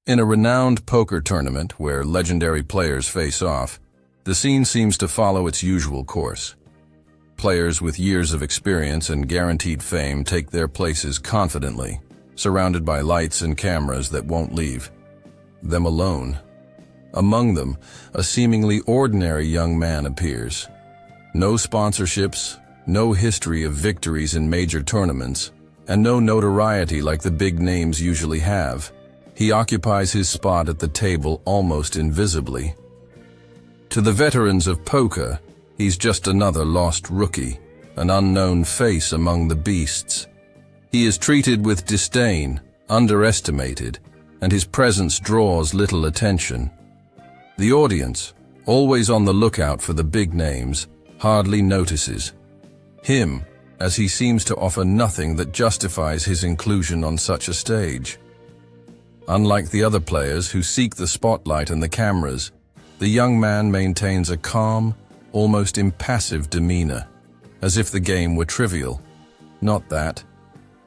In a renowned poker tournament where legendary players face off, the scene seems to follow its usual course. Players with years of experience and guaranteed fame take their places confidently, surrounded by lights and cameras that won't leave them alone. Among them, a seemingly ordinary young man appears. No sponsorships, no history of victories in major tournaments, and no notoriety like the big names usually have. He occupies his spot at the table almost invisibly. To the veterans of poker, he's just another lost rookie, an unknown face among the beasts. He is treated with disdain, underestimated, and his presence draws little attention. The audience, always on the lookout for the big names, hardly notices him, as he seems to offer nothing that justifies his inclusion on such a stage. Unlike the other players who seek the spotlight and the cameras, the young man maintains a calm, almost impassive demeanor, as if the game were trivial. Not that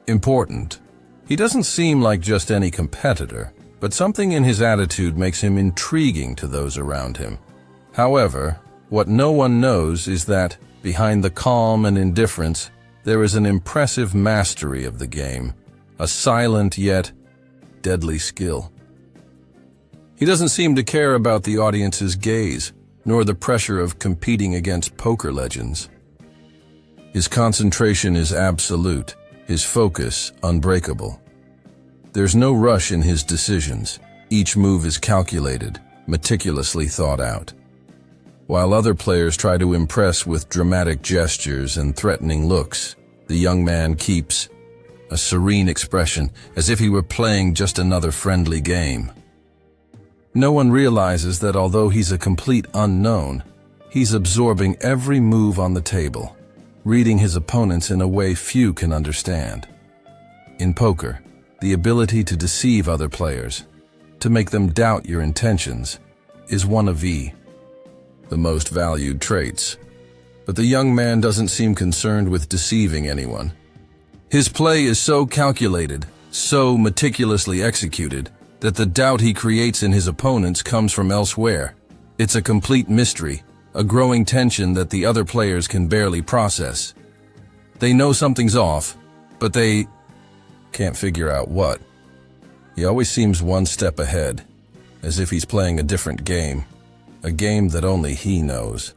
important. He doesn't seem like just any competitor, but something in his attitude makes him intriguing to those around him. However, what no one knows is that, behind the calm and indifference, there is an impressive mastery of the game, a silent yet deadly skill. He doesn't seem to care about the audience's gaze, nor the pressure of competing against poker legends. His concentration is absolute, his focus unbreakable. There's no rush in his decisions. Each move is calculated, meticulously thought out. While other players try to impress with dramatic gestures and threatening looks, the young man keeps a serene expression, as if he were playing just another friendly game. No one realizes that although he's a complete unknown, he's absorbing every move on the table, reading his opponents in a way few can understand. In poker, the ability to deceive other players, to make them doubt your intentions, is one of the most valued traits. But the young man doesn't seem concerned with deceiving anyone. His play is so calculated, so meticulously executed, that the doubt he creates in his opponents comes from elsewhere. It's a complete mystery, a growing tension that the other players can barely process. They know something's off, but they can't figure out what. He always seems one step ahead, as if he's playing a different game, a game that only he knows.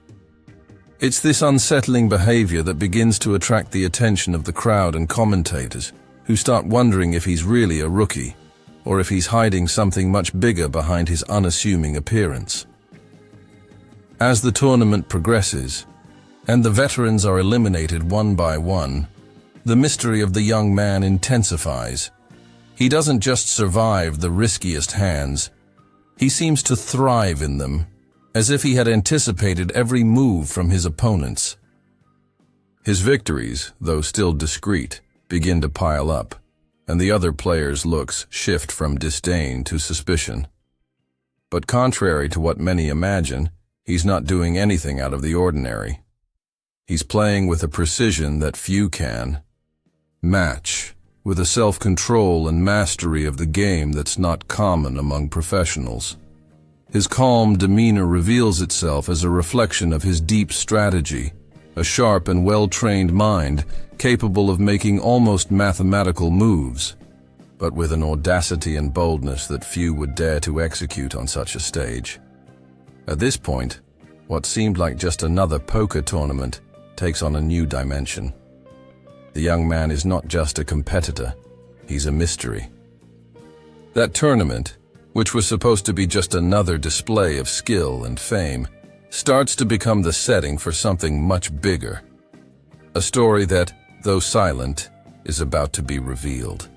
It's this unsettling behavior that begins to attract the attention of the crowd and commentators, who start wondering if he's really a rookie, or if he's hiding something much bigger behind his unassuming appearance. As the tournament progresses, and the veterans are eliminated one by one, the mystery of the young man intensifies. He doesn't just survive the riskiest hands, he seems to thrive in them, as if he had anticipated every move from his opponents. His victories, though still discreet, begin to pile up, and the other players' looks shift from disdain to suspicion. But contrary to what many imagine, he's not doing anything out of the ordinary. He's playing with a precision that few can match, with a self-control and mastery of the game that's not common among professionals. His calm demeanor reveals itself as a reflection of his deep strategy, a sharp and well-trained mind capable of making almost mathematical moves, but with an audacity and boldness that few would dare to execute on such a stage. At this point, what seemed like just another poker tournament takes on a new dimension. The young man is not just a competitor, he's a mystery. That tournament, which was supposed to be just another display of skill and fame, starts to become the setting for something much bigger. A story that, though silent, is about to be revealed.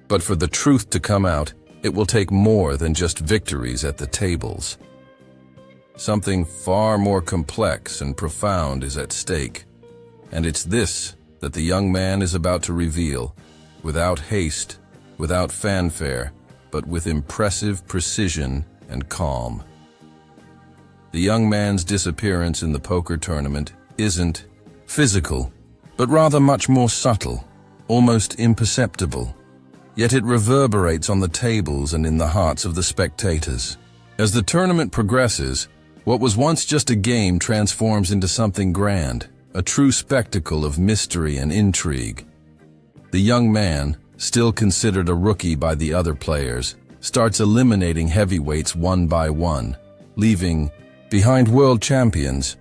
But for the truth to come out, it will take more than just victories at the tables. Something far more complex and profound is at stake, and it's this that the young man is about to reveal, without haste, without fanfare, but with impressive precision and calm. The young man's disappearance in the poker tournament isn't physical, but rather much more subtle, almost imperceptible. yet it reverberates on the tables and in the hearts of the spectators. As the tournament progresses, what was once just a game transforms into something grand, a true spectacle of mystery and intrigue. The young man, still considered a rookie by the other players, starts eliminating heavyweights one by one, leaving behind world champions,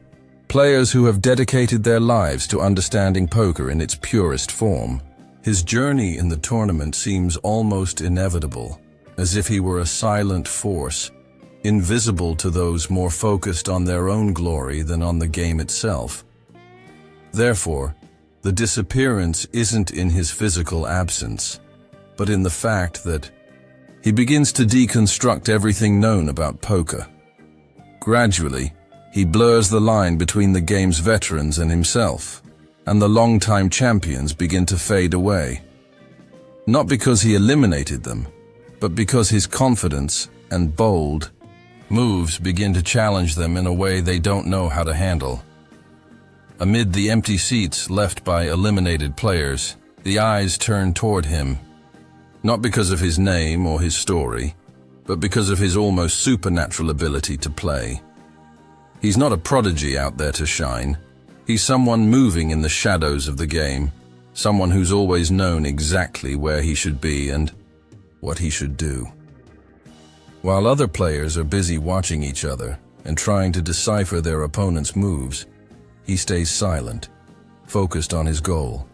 players who have dedicated their lives to understanding poker in its purest form. His journey in the tournament seems almost inevitable, as if he were a silent force, invisible to those more focused on their own glory than on the game itself. Therefore, the disappearance isn't in his physical absence, but in the fact that he begins to deconstruct everything known about poker. Gradually, he blurs the line between the game's veterans and himself, and the longtime champions begin to fade away. Not because he eliminated them, but because his confidence and bold moves begin to challenge them in a way they don't know how to handle. Amid the empty seats left by eliminated players, the eyes turn toward him, not because of his name or his story, but because of his almost supernatural ability to play. He's not a prodigy out there to shine. He's someone moving in the shadows of the game, someone who's always known exactly where he should be and what he should do. While other players are busy watching each other and trying to decipher their opponent's moves, he stays silent, focused on his goal.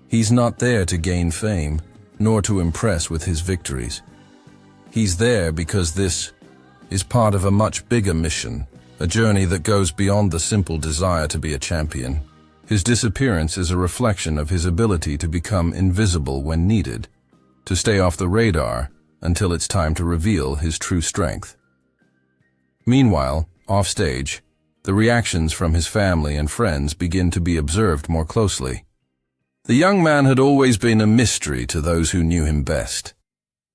He's not there to gain fame, nor to impress with his victories. He's there because this is part of a much bigger mission, a journey that goes beyond the simple desire to be a champion. His disappearance is a reflection of his ability to become invisible when needed, to stay off the radar until it's time to reveal his true strength. Meanwhile, offstage, the reactions from his family and friends begin to be observed more closely. The young man had always been a mystery to those who knew him best.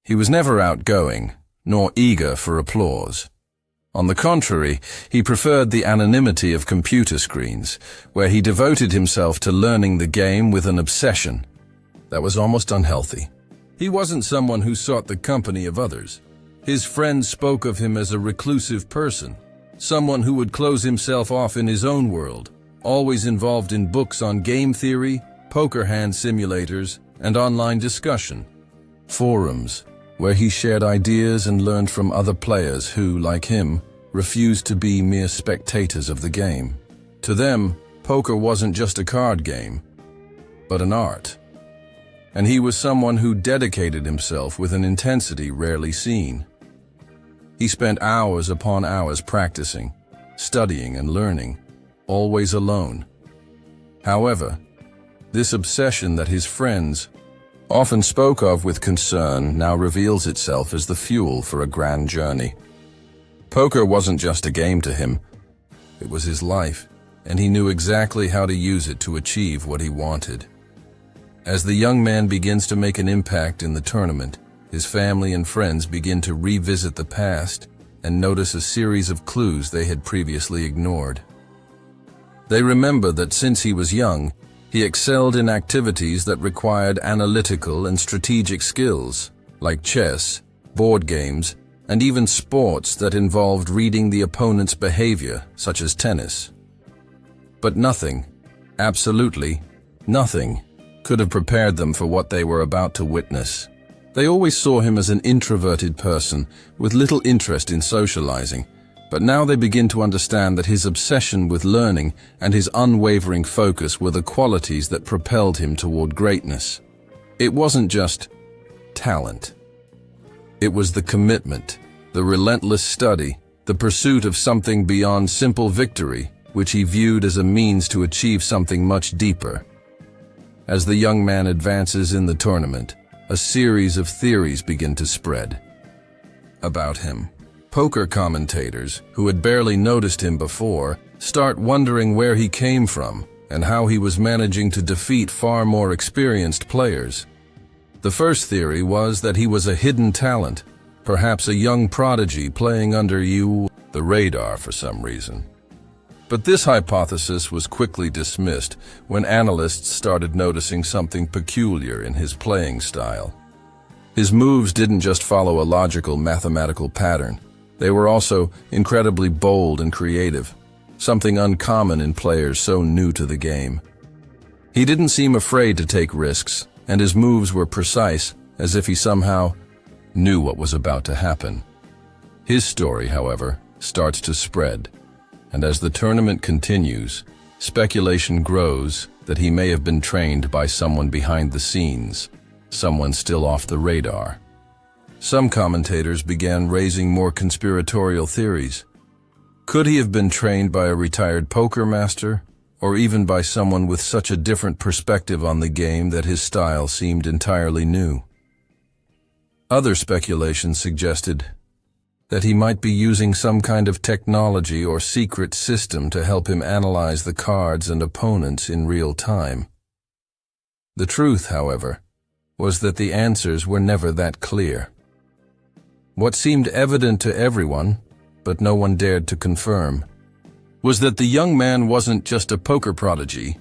He was never outgoing, nor eager for applause. On the contrary, he preferred the anonymity of computer screens, where he devoted himself to learning the game with an obsession that was almost unhealthy. He wasn't someone who sought the company of others. His friends spoke of him as a reclusive person, someone who would close himself off in his own world, always involved in books on game theory, poker hand simulators, and online discussion. Forums, where he shared ideas and learned from other players who, like him, refused to be mere spectators of the game. To them, poker wasn't just a card game, but an art. And he was someone who dedicated himself with an intensity rarely seen. He spent hours upon hours practicing, studying and learning, always alone. However, this obsession that his friends often spoke of with concern now reveals itself as the fuel for a grand journey. Poker wasn't just a game to him, it was his life, and he knew exactly how to use it to achieve what he wanted. As the young man begins to make an impact in the tournament, his family and friends begin to revisit the past and notice a series of clues they had previously ignored. They remember that since he was young, he excelled in activities that required analytical and strategic skills, like chess, board games, and even sports that involved reading the opponent's behavior, such as tennis. But nothing, absolutely nothing, could have prepared them for what they were about to witness. They always saw him as an introverted person with little interest in socializing, but now they begin to understand that his obsession with learning and his unwavering focus were the qualities that propelled him toward greatness. It wasn't just talent. It was the commitment, the relentless study, the pursuit of something beyond simple victory, which he viewed as a means to achieve something much deeper. As the young man advances in the tournament, a series of theories begin to spread about him. Poker commentators, who had barely noticed him before, start wondering where he came from and how he was managing to defeat far more experienced players. The first theory was that he was a hidden talent, perhaps a young prodigy playing under the radar for some reason. But this hypothesis was quickly dismissed when analysts started noticing something peculiar in his playing style. His moves didn't just follow a logical mathematical pattern. They were also incredibly bold and creative, something uncommon in players so new to the game. He didn't seem afraid to take risks, and his moves were precise, as if he somehow knew what was about to happen. His story, however, starts to spread, and as the tournament continues, speculation grows that he may have been trained by someone behind the scenes, someone still off the radar. Some commentators began raising more conspiratorial theories. Could he have been trained by a retired poker master, or even by someone with such a different perspective on the game that his style seemed entirely new? Other speculation suggested that he might be using some kind of technology or secret system to help him analyze the cards and opponents in real time. The truth, however, was that the answers were never that clear. What seemed evident to everyone, but no one dared to confirm, was that the young man wasn't just a poker prodigy.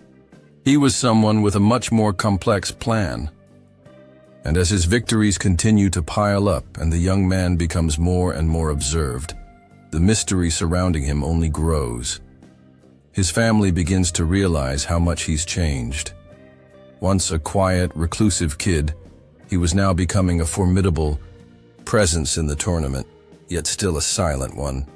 He was someone with a much more complex plan. And as his victories continue to pile up and the young man becomes more and more observed, the mystery surrounding him only grows. His family begins to realize how much he's changed. Once a quiet, reclusive kid, he was now becoming a formidable presence in the tournament, yet still a silent one.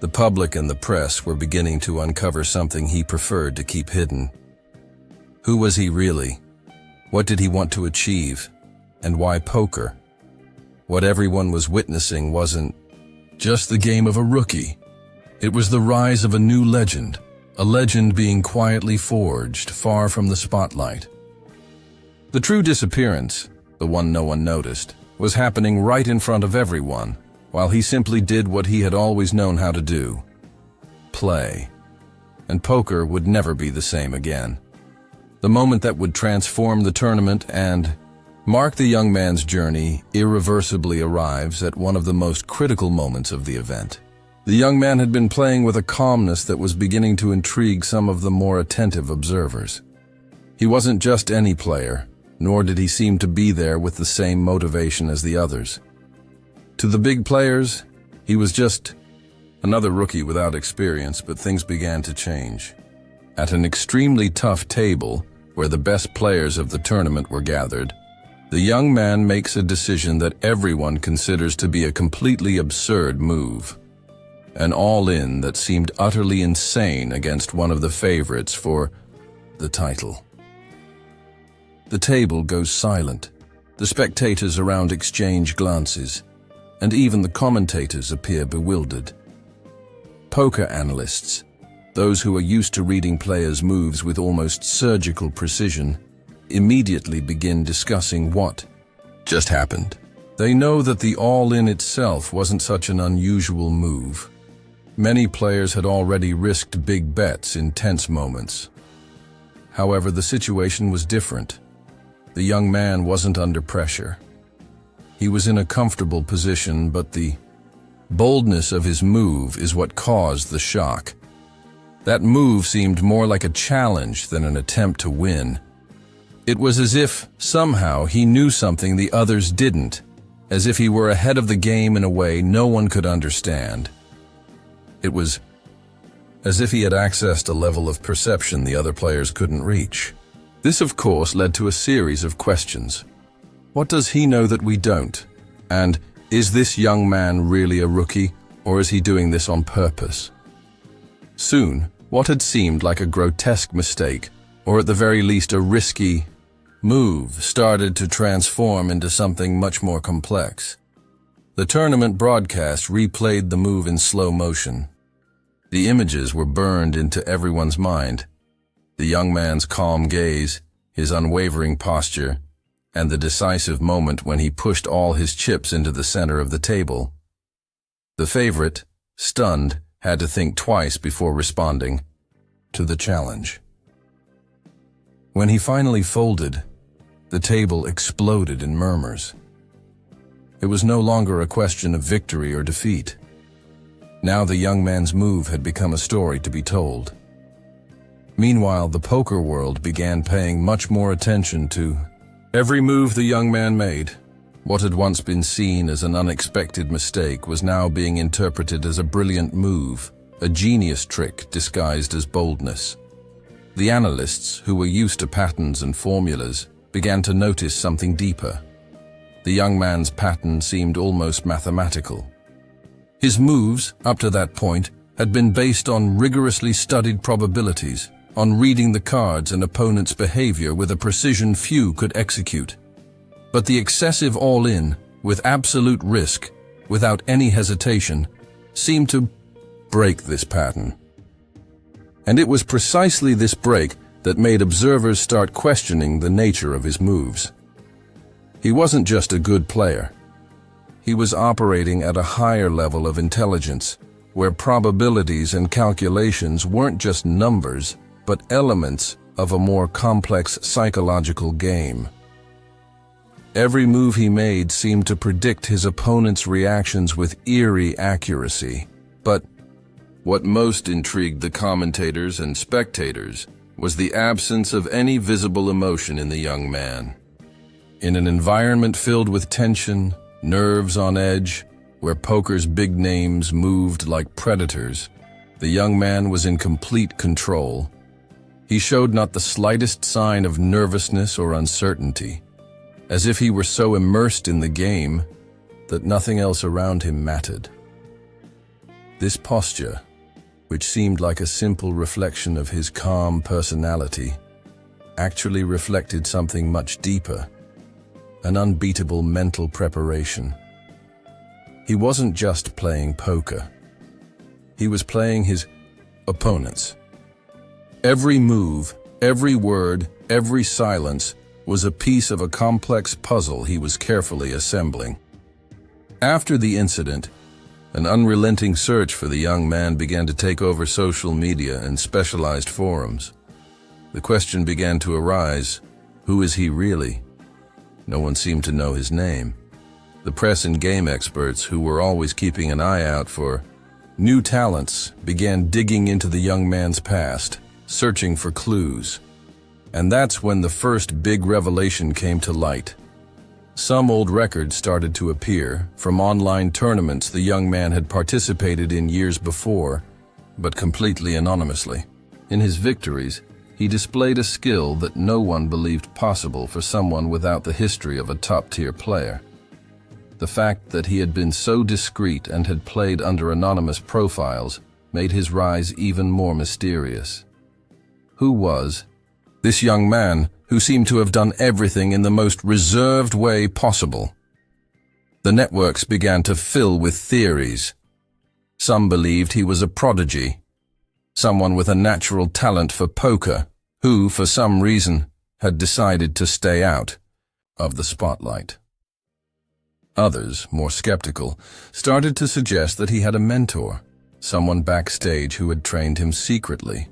The public and the press were beginning to uncover something he preferred to keep hidden. Who was he really? What did he want to achieve? And why poker? What everyone was witnessing wasn't just the game of a rookie. It was the rise of a new legend, a legend being quietly forged far from the spotlight. The true disappearance, the one no one noticed, was happening right in front of everyone, while he simply did what he had always known how to do: play. And poker would never be the same again. The moment that would transform the tournament and mark the young man's journey irreversibly arrives at one of the most critical moments of the event. The young man had been playing with a calmness that was beginning to intrigue some of the more attentive observers. He wasn't just any player, nor did he seem to be there with the same motivation as the others. To the big players, he was just another rookie without experience, but things began to change. At an extremely tough table, where the best players of the tournament were gathered, the young man makes a decision that everyone considers to be a completely absurd move. An all-in that seemed utterly insane against one of the favorites for the title. The table goes silent. The spectators around exchange glances, and even the commentators appear bewildered. Poker analysts, those who are used to reading players' moves with almost surgical precision, immediately begin discussing what just happened. They know that the all-in itself wasn't such an unusual move. Many players had already risked big bets in tense moments. However, the situation was different. The young man wasn't under pressure. He was in a comfortable position, but the boldness of his move is what caused the shock. That move seemed more like a challenge than an attempt to win. It was as if, somehow, he knew something the others didn't, as if he were ahead of the game in a way no one could understand. It was as if he had accessed a level of perception the other players couldn't reach. This, of course, led to a series of questions. What does he know that we don't? And is this young man really a rookie, or is he doing this on purpose? Soon, what had seemed like a grotesque mistake, or at the very least a risky move, started to transform into something much more complex. The tournament broadcast replayed the move in slow motion. The images were burned into everyone's mind. The young man's calm gaze, his unwavering posture, and the decisive moment when he pushed all his chips into the center of the table. The favorite, stunned, had to think twice before responding to the challenge. When he finally folded, the table exploded in murmurs. It was no longer a question of victory or defeat. Now the young man's move had become a story to be told. Meanwhile, the poker world began paying much more attention to every move the young man made. What had once been seen as an unexpected mistake was now being interpreted as a brilliant move, a genius trick disguised as boldness. The analysts, who were used to patterns and formulas, began to notice something deeper. The young man's pattern seemed almost mathematical. His moves, up to that point, had been based on rigorously studied probabilities, on reading the cards and opponent's behavior with a precision few could execute. But the excessive all-in, with absolute risk, without any hesitation, seemed to break this pattern. And it was precisely this break that made observers start questioning the nature of his moves. He wasn't just a good player. He was operating at a higher level of intelligence, where probabilities and calculations weren't just numbers, but elements of a more complex psychological game. Every move he made seemed to predict his opponent's reactions with eerie accuracy. But what most intrigued the commentators and spectators was the absence of any visible emotion in the young man. In an environment filled with tension, nerves on edge, where poker's big names moved like predators, the young man was in complete control. He showed not the slightest sign of nervousness or uncertainty, as if he were so immersed in the game that nothing else around him mattered. This posture, which seemed like a simple reflection of his calm personality, actually reflected something much deeper, an unbeatable mental preparation. He wasn't just playing poker. He was playing his opponents. Every move, every word, every silence was a piece of a complex puzzle he was carefully assembling. After the incident, an unrelenting search for the young man began to take over social media and specialized forums. The question began to arise, who is he really? No one seemed to know his name. The press and game experts, who were always keeping an eye out for new talents, began digging into the young man's past, searching for clues. And that's when the first big revelation came to light. Some old records started to appear from online tournaments the young man had participated in years before, but completely anonymously. In his victories, he displayed a skill that no one believed possible for someone without the history of a top-tier player. The fact that he had been so discreet and had played under anonymous profiles made his rise even more mysterious. Who was this young man who seemed to have done everything in the most reserved way possible? The networks began to fill with theories. Some believed he was a prodigy, someone with a natural talent for poker, who, for some reason, had decided to stay out of the spotlight. Others, more skeptical, started to suggest that he had a mentor, someone backstage who had trained him secretly.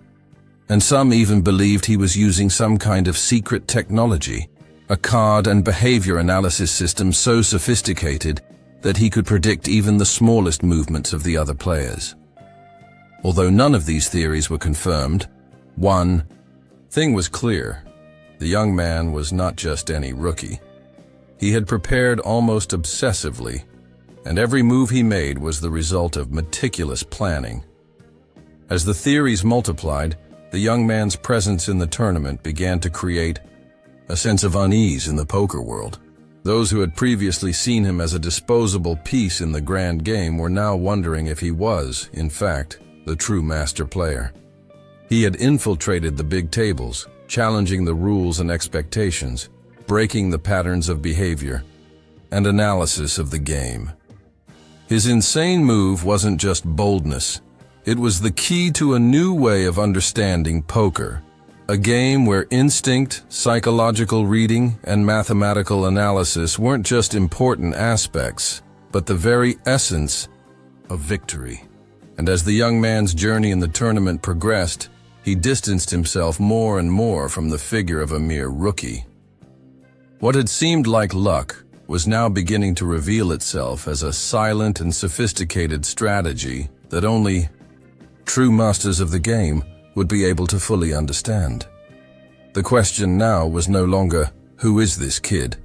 And some even believed he was using some kind of secret technology, a card and behavior analysis system so sophisticated that he could predict even the smallest movements of the other players. Although none of these theories were confirmed, one thing was clear: the young man was not just any rookie. He had prepared almost obsessively, and every move he made was the result of meticulous planning. As the theories multiplied, the young man's presence in the tournament began to create a sense of unease in the poker world. Those who had previously seen him as a disposable piece in the grand game were now wondering if he was, in fact, the true master player. He had infiltrated the big tables, challenging the rules and expectations, breaking the patterns of behavior and analysis of the game. His insane move wasn't just boldness. It was the key to a new way of understanding poker, a game where instinct, psychological reading, and mathematical analysis weren't just important aspects, but the very essence of victory. And as the young man's journey in the tournament progressed, he distanced himself more and more from the figure of a mere rookie. What had seemed like luck was now beginning to reveal itself as a silent and sophisticated strategy that only true masters of the game would be able to fully understand. The question now was no longer, who is this kid,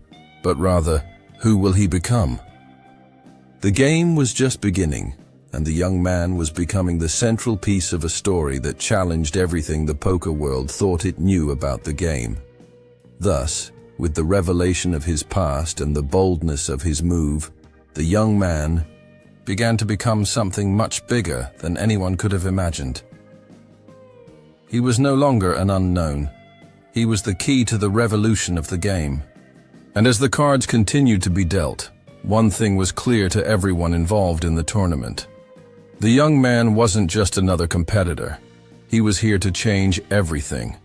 but rather, Who will he become? The game was just beginning, and the young man was becoming the central piece of a story that challenged everything the poker world thought it knew about the game. Thus, with the revelation of his past and the boldness of his move, the young man began to become something much bigger than anyone could have imagined. He was no longer an unknown. He was the key to the revolution of the game. And as the cards continued to be dealt, one thing was clear to everyone involved in the tournament. The young man wasn't just another competitor. He was here to change everything.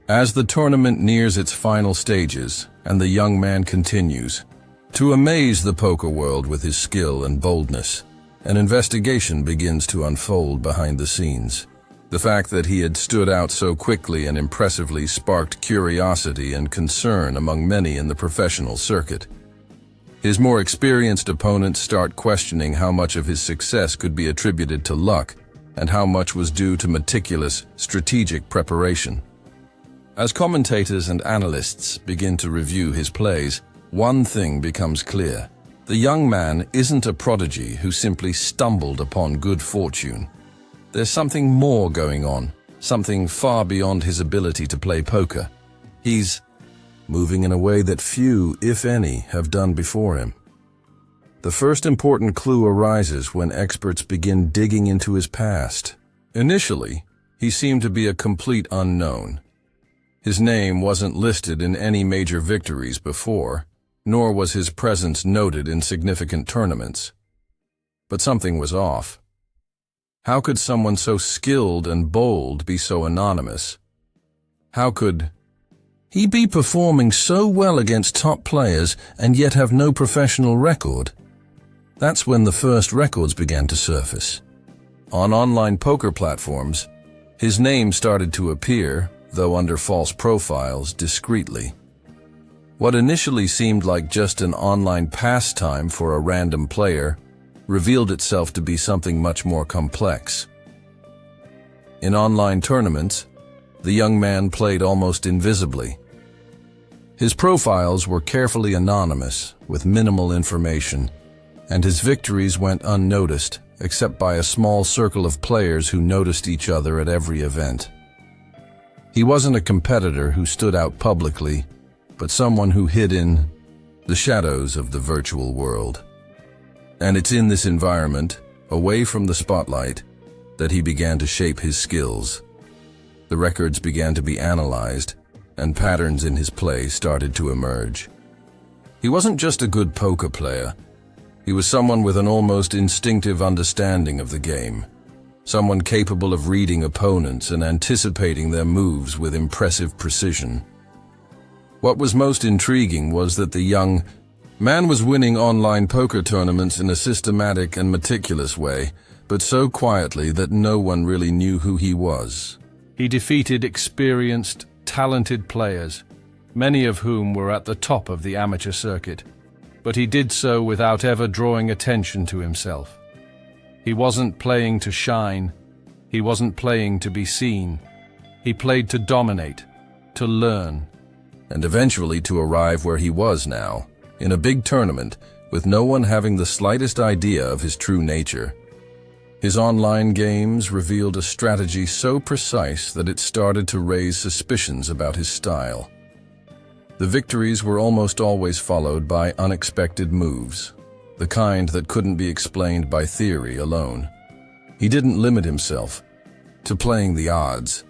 As the tournament nears its final stages and the young man continues to amaze the poker world with his skill and boldness, an investigation begins to unfold behind the scenes. The fact that he had stood out so quickly and impressively sparked curiosity and concern among many in the professional circuit. His more experienced opponents start questioning how much of his success could be attributed to luck and how much was due to meticulous, strategic preparation. As commentators and analysts begin to review his plays, one thing becomes clear. The young man isn't a prodigy who simply stumbled upon good fortune. There's something more going on, something far beyond his ability to play poker. He's moving in a way that few, if any, have done before him. The first important clue arises when experts begin digging into his past. Initially, he seemed to be a complete unknown. His name wasn't listed in any major victories before, nor was his presence noted in significant tournaments. But something was off. How could someone so skilled and bold be so anonymous? How could he be performing so well against top players and yet have no professional record? That's when the first records began to surface. On online poker platforms, his name started to appear, though under false profiles, discreetly. What initially seemed like just an online pastime for a random player revealed itself to be something much more complex. In online tournaments, the young man played almost invisibly. His profiles were carefully anonymous, with minimal information, and his victories went unnoticed, except by a small circle of players who noticed each other at every event. He wasn't a competitor who stood out publicly, but someone who hid in the shadows of the virtual world. And it's in this environment, away from the spotlight, that he began to shape his skills. The records began to be analyzed, and patterns in his play started to emerge. He wasn't just a good poker player. He was someone with an almost instinctive understanding of the game, someone capable of reading opponents and anticipating their moves with impressive precision. What was most intriguing was that the young man was winning online poker tournaments in a systematic and meticulous way, but so quietly that no one really knew who he was. He defeated experienced, talented players, many of whom were at the top of the amateur circuit, but he did so without ever drawing attention to himself. He wasn't playing to shine. He wasn't playing to be seen. He played to dominate, to learn, and eventually to arrive where he was now, in a big tournament, with no one having the slightest idea of his true nature. His online games revealed a strategy so precise that it started to raise suspicions about his style. The victories were almost always followed by unexpected moves, the kind that couldn't be explained by theory alone. He didn't limit himself to playing the odds.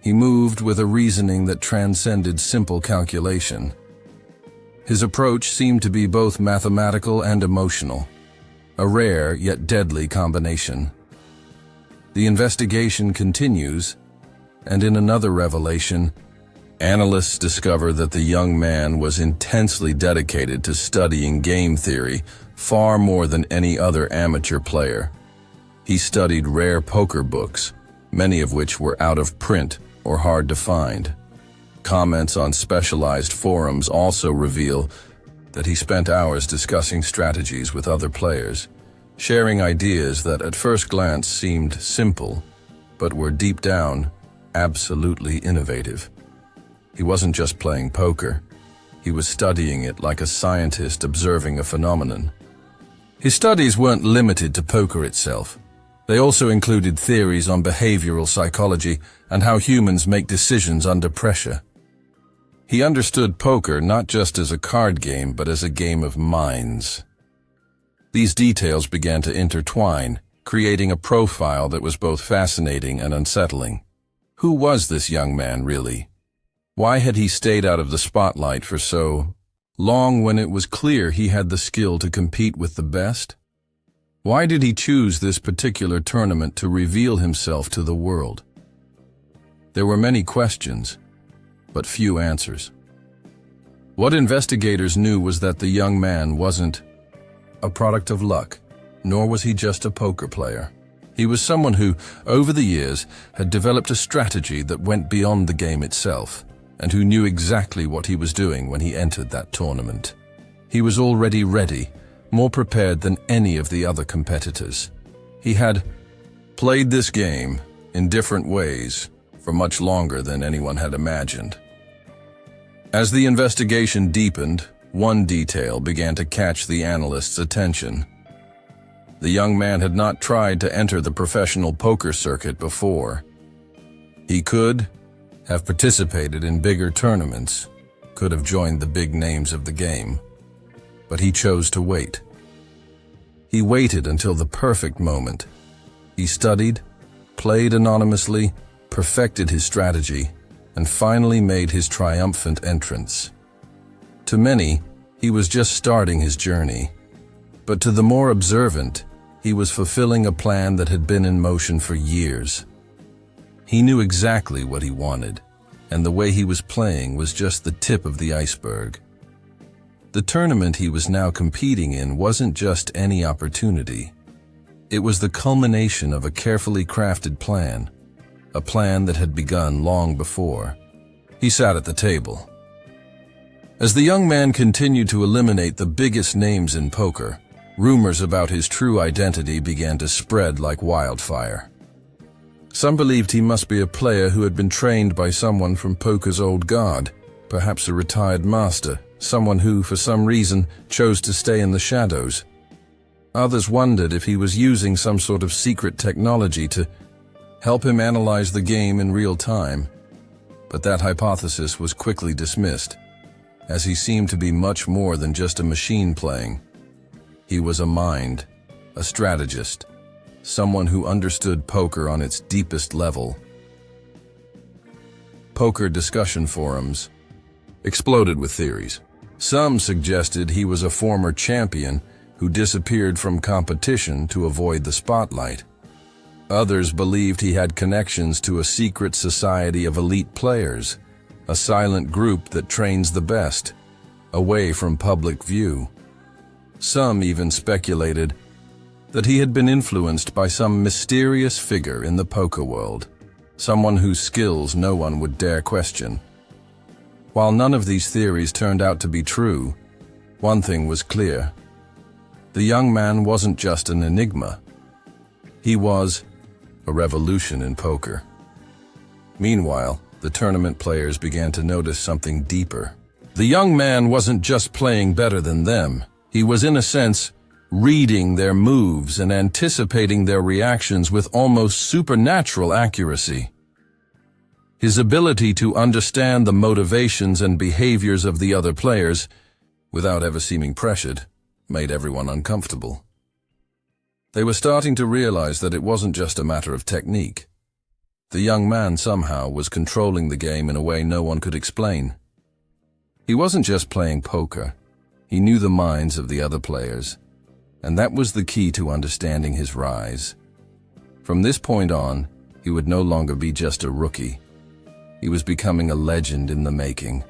He moved with a reasoning that transcended simple calculation. His approach seemed to be both mathematical and emotional, a rare yet deadly combination. The investigation continues, and in another revelation, analysts discover that the young man was intensely dedicated to studying game theory far more than any other amateur player. He studied rare poker books, many of which were out of print or hard to find. Comments on specialized forums also reveal that he spent hours discussing strategies with other players, sharing ideas that at first glance seemed simple, but were deep down absolutely innovative. He wasn't just playing poker. He was studying it like a scientist observing a phenomenon. His studies weren't limited to poker itself. They also included theories on behavioral psychology and how humans make decisions under pressure. He understood poker not just as a card game, but as a game of minds. These details began to intertwine, creating a profile that was both fascinating and unsettling. Who was this young man, really? Why had he stayed out of the spotlight for so long when it was clear he had the skill to compete with the best? Why did he choose this particular tournament to reveal himself to the world? There were many questions, but few answers. What investigators knew was that the young man wasn't a product of luck, nor was he just a poker player. He was someone who, over the years, had developed a strategy that went beyond the game itself, and who knew exactly what he was doing when he entered that tournament. He was already ready, more prepared than any of the other competitors. He had played this game in different ways for much longer than anyone had imagined. As the investigation deepened, one detail began to catch the analyst's attention. The young man had not tried to enter the professional poker circuit before. He could have participated in bigger tournaments, could have joined the big names of the game, but he chose to wait. He waited until the perfect moment. He studied, played anonymously, perfected his strategy, and finally made his triumphant entrance. To many, he was just starting his journey, but to the more observant, he was fulfilling a plan that had been in motion for years. He knew exactly what he wanted, and the way he was playing was just the tip of the iceberg. The tournament he was now competing in wasn't just any opportunity. It was the culmination of a carefully crafted plan, a plan that had begun long before. He sat at the table. As the young man continued to eliminate the biggest names in poker, rumors about his true identity began to spread like wildfire. Some believed he must be a player who had been trained by someone from poker's old guard, perhaps a retired master, someone who, for some reason, chose to stay in the shadows. Others wondered if he was using some sort of secret technology to help him analyze the game in real time. But that hypothesis was quickly dismissed, as he seemed to be much more than just a machine playing. He was a mind, a strategist, someone who understood poker on its deepest level. Poker discussion forums exploded with theories. Some suggested he was a former champion who disappeared from competition to avoid the spotlight. Others believed he had connections to a secret society of elite players, a silent group that trains the best, away from public view. Some even speculated that he had been influenced by some mysterious figure in the poker world, someone whose skills no one would dare question. While none of these theories turned out to be true, one thing was clear. The young man wasn't just an enigma. He was a revolution in poker. Meanwhile, the tournament players began to notice something deeper. The young man wasn't just playing better than them. He was, in a sense, reading their moves and anticipating their reactions with almost supernatural accuracy. His ability to understand the motivations and behaviors of the other players, without ever seeming pressured, made everyone uncomfortable. They were starting to realize that it wasn't just a matter of technique. The young man somehow was controlling the game in a way no one could explain. He wasn't just playing poker. He knew the minds of the other players, and that was the key to understanding his rise. From this point on, he would no longer be just a rookie. He was becoming a legend in the making.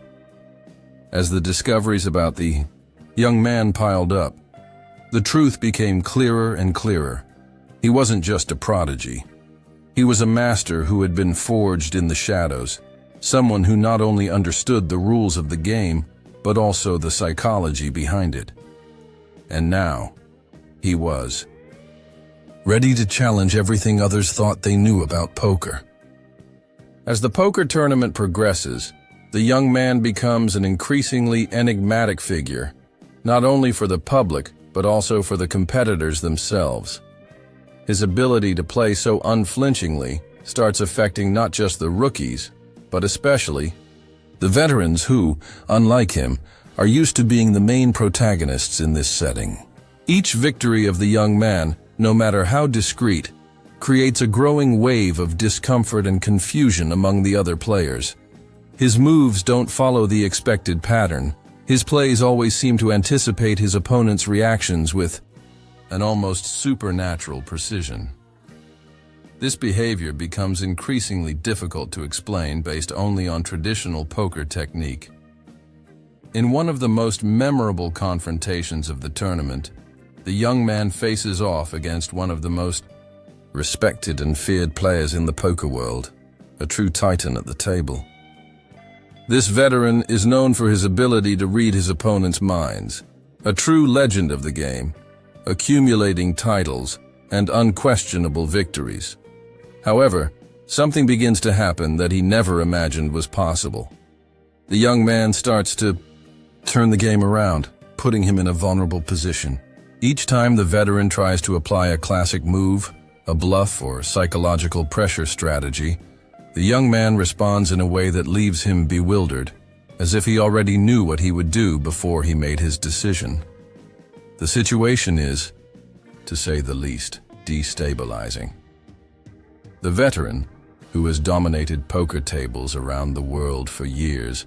As the discoveries about the young man piled up, the truth became clearer and clearer. He wasn't just a prodigy. He was a master who had been forged in the shadows, someone who not only understood the rules of the game, but also the psychology behind it. And now, he was ready to challenge everything others thought they knew about poker. As the poker tournament progresses, the young man becomes an increasingly enigmatic figure, not only for the public, but also for the competitors themselves. His ability to play so unflinchingly starts affecting not just the rookies, but especially the veterans who, unlike him, are used to being the main protagonists in this setting. Each victory of the young man, no matter how discreet, creates a growing wave of discomfort and confusion among the other players. His moves don't follow the expected pattern. His plays always seem to anticipate his opponent's reactions with an almost supernatural precision. This behavior becomes increasingly difficult to explain based only on traditional poker technique. In one of the most memorable confrontations of the tournament, the young man faces off against one of the most respected and feared players in the poker world, a true titan at the table. This veteran is known for his ability to read his opponent's minds, a true legend of the game, accumulating titles and unquestionable victories. However, something begins to happen that he never imagined was possible. The young man starts to turn the game around, putting him in a vulnerable position. Each time the veteran tries to apply a classic move, a bluff or psychological pressure strategy, the young man responds in a way that leaves him bewildered, as if he already knew what he would do before he made his decision. The situation is, to say the least, destabilizing. The veteran, who has dominated poker tables around the world for years,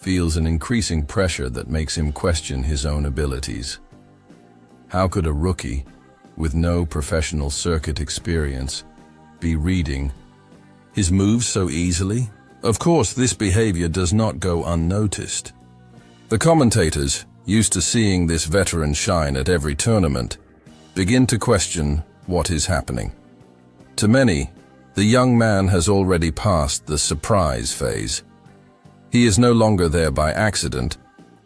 feels an increasing pressure that makes him question his own abilities. How could a rookie, with no professional circuit experience, be reading his moves so easily? Of course, this behavior does not go unnoticed. The commentators, used to seeing this veteran shine at every tournament, begin to question what is happening. To many, the young man has already passed the surprise phase. He is no longer there by accident,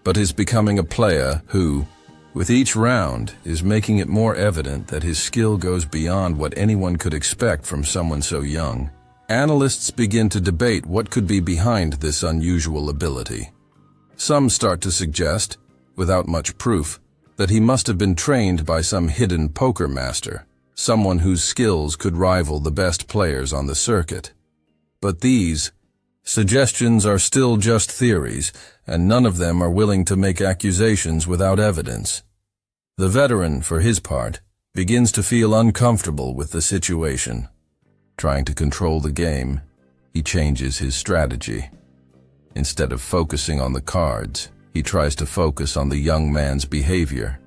but is becoming a player who, with each round, is making it more evident that his skill goes beyond what anyone could expect from someone so young. Analysts begin to debate what could be behind this unusual ability. Some start to suggest, without much proof, that he must have been trained by some hidden poker master, someone whose skills could rival the best players on the circuit. But these suggestions are still just theories, and none of them are willing to make accusations without evidence. The veteran, for his part, begins to feel uncomfortable with the situation. Trying to control the game, he changes his strategy. Instead of focusing on the cards, he tries to focus on the young man's behavior.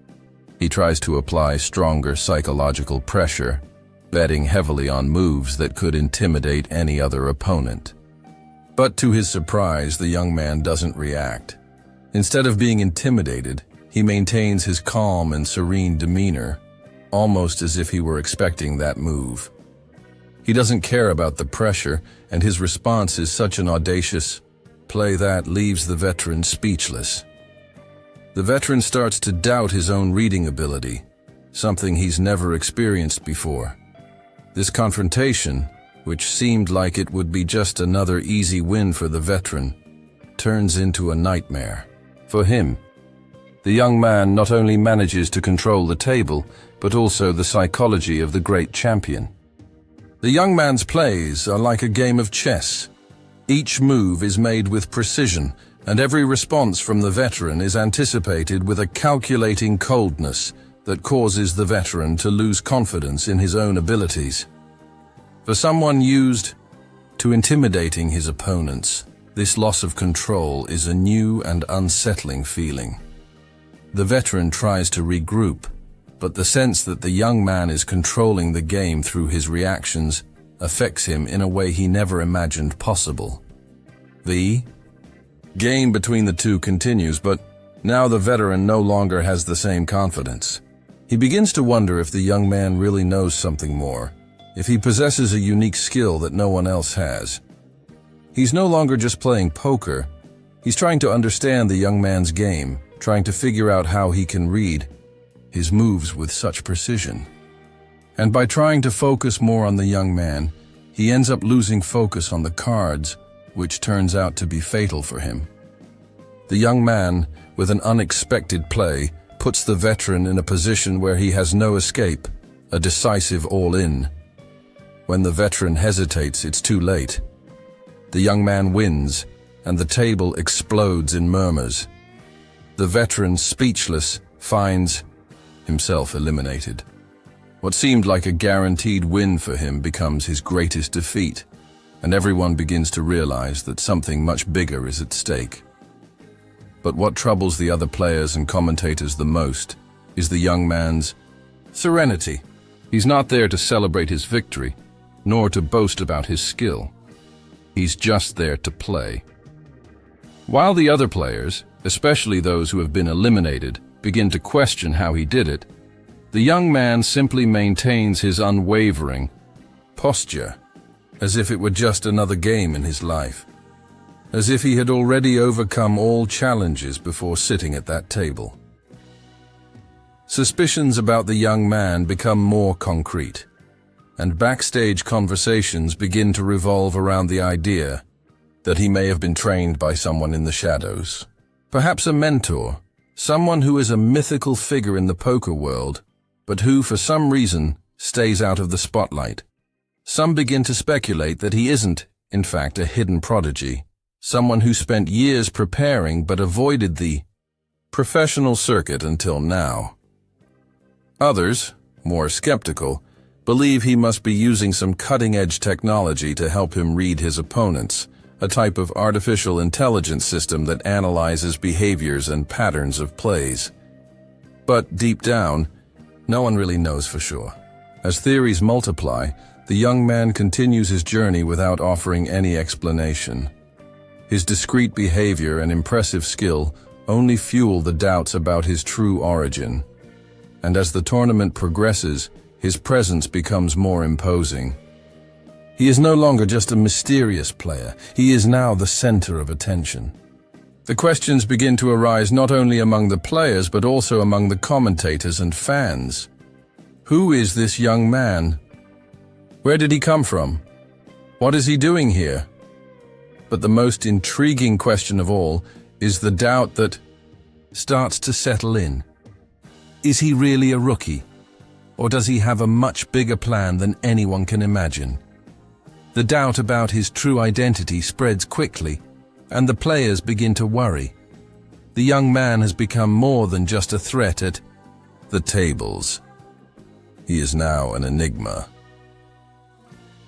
He tries to apply stronger psychological pressure, betting heavily on moves that could intimidate any other opponent. But to his surprise, the young man doesn't react. Instead of being intimidated, he maintains his calm and serene demeanor, almost as if he were expecting that move. He doesn't care about the pressure, and his response is such an audacious play that leaves the veteran speechless. The veteran starts to doubt his own reading ability, something he's never experienced before. This confrontation, which seemed like it would be just another easy win for the veteran, turns into a nightmare. For him, the young man not only manages to control the table, but also the psychology of the great champion. The young man's plays are like a game of chess. Each move is made with precision, and every response from the veteran is anticipated with a calculating coldness that causes the veteran to lose confidence in his own abilities. For someone used to intimidating his opponents, this loss of control is a new and unsettling feeling. The veteran tries to regroup, but the sense that the young man is controlling the game through his reactions affects him in a way he never imagined possible. The game between the two continues, but now the veteran no longer has the same confidence. He begins to wonder if the young man really knows something more, if he possesses a unique skill that no one else has. He's no longer just playing poker. He's trying to understand the young man's game, trying to figure out how he can read his moves with such precision. And by trying to focus more on the young man, he ends up losing focus on the cards which turns out to be fatal for him. The young man, with an unexpected play, puts the veteran in a position where he has no escape, a decisive all-in. When the veteran hesitates, it's too late. The young man wins, and the table explodes in murmurs. The veteran, speechless, finds himself eliminated. What seemed like a guaranteed win for him becomes his greatest defeat, and everyone begins to realize that something much bigger is at stake. But what troubles the other players and commentators the most is the young man's serenity. He's not there to celebrate his victory, nor to boast about his skill. He's just there to play. While the other players, especially those who have been eliminated, begin to question how he did it, the young man simply maintains his unwavering posture, as if it were just another game in his life, as if he had already overcome all challenges before sitting at that table. Suspicions about the young man become more concrete, and backstage conversations begin to revolve around the idea that he may have been trained by someone in the shadows. Perhaps a mentor, someone who is a mythical figure in the poker world, but who, for some reason, stays out of the spotlight. Some begin to speculate that he isn't, in fact, a hidden prodigy, someone who spent years preparing but avoided the professional circuit until now. Others, more skeptical, believe he must be using some cutting-edge technology to help him read his opponents, a type of artificial intelligence system that analyzes behaviors and patterns of plays. But deep down, no one really knows for sure. As theories multiply, the young man continues his journey without offering any explanation. His discreet behavior and impressive skill only fuel the doubts about his true origin. And as the tournament progresses, his presence becomes more imposing. He is no longer just a mysterious player. He is now the center of attention. The questions begin to arise not only among the players but also among the commentators and fans. Who is this young man? Where did he come from? What is he doing here? But the most intriguing question of all is the doubt that starts to settle in. Is he really a rookie? Or does he have a much bigger plan than anyone can imagine? The doubt about his true identity spreads quickly, and the players begin to worry. The young man has become more than just a threat at the tables. He is now an enigma.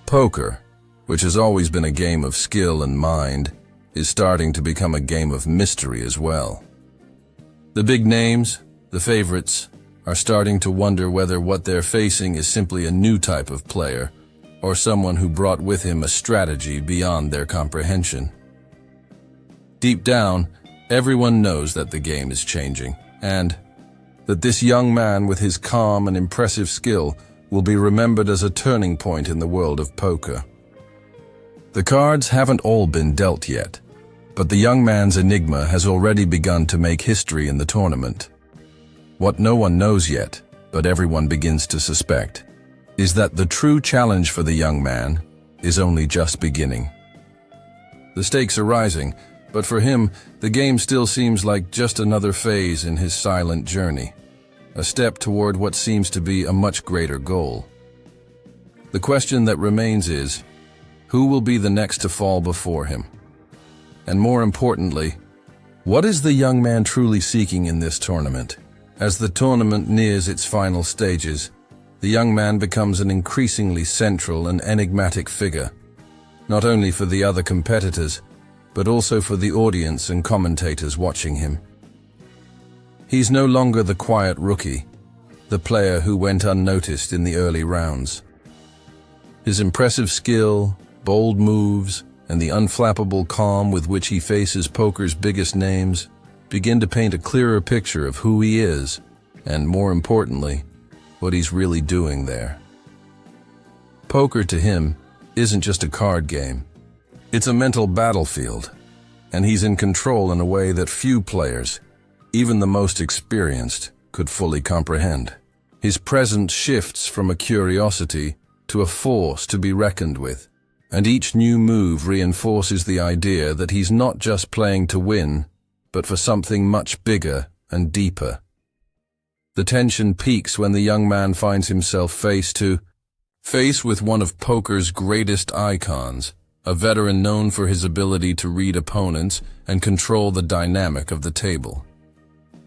Poker, which has always been a game of skill and mind, is starting to become a game of mystery as well. The big names, the favorites, are starting to wonder whether what they're facing is simply a new type of player, or someone who brought with him a strategy beyond their comprehension. Deep down, everyone knows that the game is changing, and that this young man with his calm and impressive skill will be remembered as a turning point in the world of poker. The cards haven't all been dealt yet, but the young man's enigma has already begun to make history in the tournament. What no one knows yet, but everyone begins to suspect, is that the true challenge for the young man is only just beginning. The stakes are rising, but for him, the game still seems like just another phase in his silent journey, a step toward what seems to be a much greater goal. The question that remains is, who will be the next to fall before him? And more importantly, what is the young man truly seeking in this tournament? As the tournament nears its final stages, the young man becomes an increasingly central and enigmatic figure, not only for the other competitors, but also for the audience and commentators watching him. He's no longer the quiet rookie, the player who went unnoticed in the early rounds. His impressive skill, bold moves, and the unflappable calm with which he faces poker's biggest names begin to paint a clearer picture of who he is, and more importantly, what he's really doing there. Poker to him isn't just a card game. It's a mental battlefield, and he's in control in a way that few players, even the most experienced, could fully comprehend. His presence shifts from a curiosity to a force to be reckoned with, and each new move reinforces the idea that he's not just playing to win, but for something much bigger and deeper. The tension peaks when the young man finds himself face with one of poker's greatest icons, a veteran known for his ability to read opponents and control the dynamic of the table.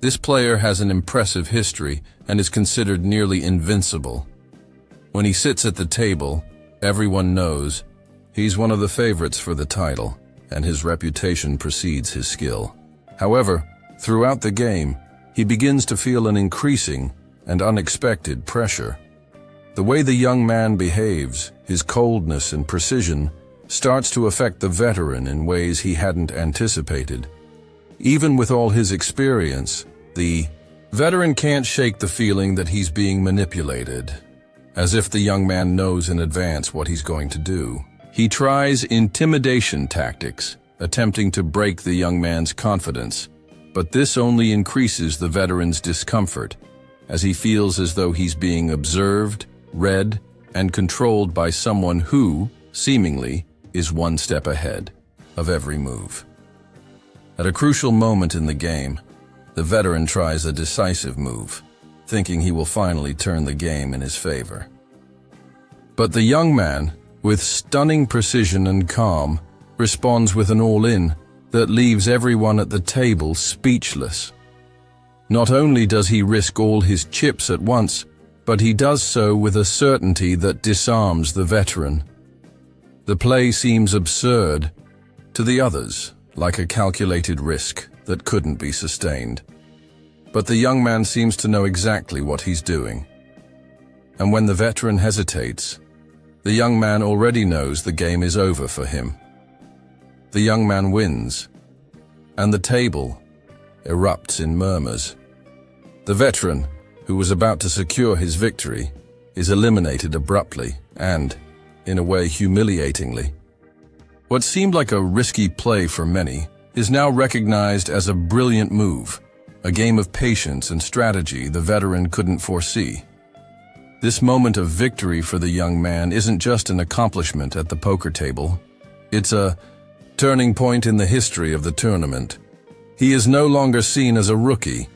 This player has an impressive history and is considered nearly invincible. When he sits at the table, everyone knows he's one of the favorites for the title, and his reputation precedes his skill. However, throughout the game, he begins to feel an increasing and unexpected pressure. The way the young man behaves, his coldness and precision, starts to affect the veteran in ways he hadn't anticipated. Even with all his experience, the veteran can't shake the feeling that he's being manipulated, as if the young man knows in advance what he's going to do. He tries intimidation tactics, attempting to break the young man's confidence, but this only increases the veteran's discomfort, as he feels as though he's being observed, read, and controlled by someone who, seemingly, is one step ahead of every move. At a crucial moment in the game, the veteran tries a decisive move, thinking he will finally turn the game in his favor. But the young man, with stunning precision and calm, responds with an all-in that leaves everyone at the table speechless. Not only does he risk all his chips at once, but he does so with a certainty that disarms the veteran. The play seems absurd to the others, like a calculated risk that couldn't be sustained. But the young man seems to know exactly what he's doing. And when the veteran hesitates, the young man already knows the game is over for him. The young man wins, and the table erupts in murmurs. The veteran, who was about to secure his victory, is eliminated abruptly and, in a way, humiliatingly. What seemed like a risky play for many is now recognized as a brilliant move, a game of patience and strategy the veteran couldn't foresee. This moment of victory for the young man isn't just an accomplishment at the poker table. It's a turning point in the history of the tournament. He is no longer seen as a rookie.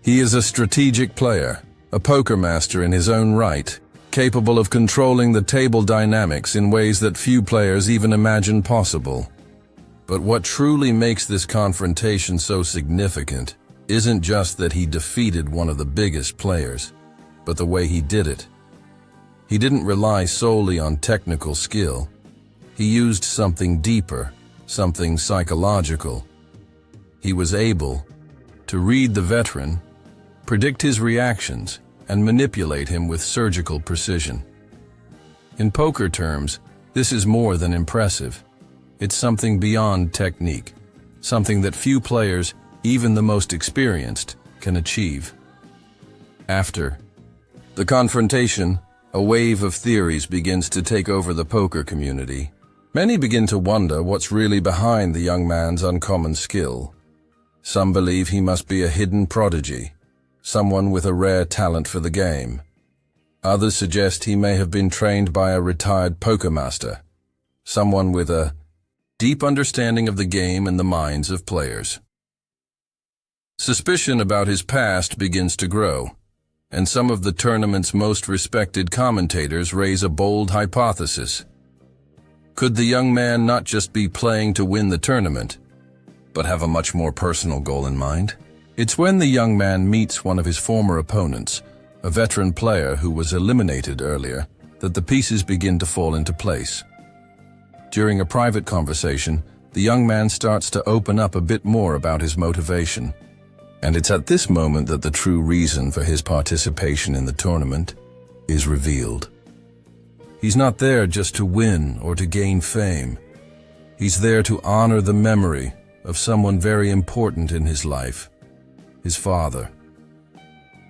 He is a strategic player, a poker master in his own right, capable of controlling the table dynamics in ways that few players even imagine possible. But what truly makes this confrontation so significant isn't just that he defeated one of the biggest players, but the way he did it. He didn't rely solely on technical skill. He used something deeper, something psychological. He was able to read the veteran, predict his reactions, and manipulate him with surgical precision. In poker terms, this is more than impressive. It's something beyond technique, something that few players, even the most experienced, can achieve. After the confrontation, a wave of theories begins to take over the poker community. Many begin to wonder what's really behind the young man's uncommon skill. Some believe he must be a hidden prodigy, someone with a rare talent for the game. Others suggest he may have been trained by a retired poker master, someone with a deep understanding of the game and the minds of players. Suspicion about his past begins to grow, and some of the tournament's most respected commentators raise a bold hypothesis. Could the young man not just be playing to win the tournament, but have a much more personal goal in mind? It's when the young man meets one of his former opponents, a veteran player who was eliminated earlier, that the pieces begin to fall into place. During a private conversation, the young man starts to open up a bit more about his motivation. And it's at this moment that the true reason for his participation in the tournament is revealed. He's not there just to win or to gain fame. He's there to honor the memory of someone very important in his life, his father.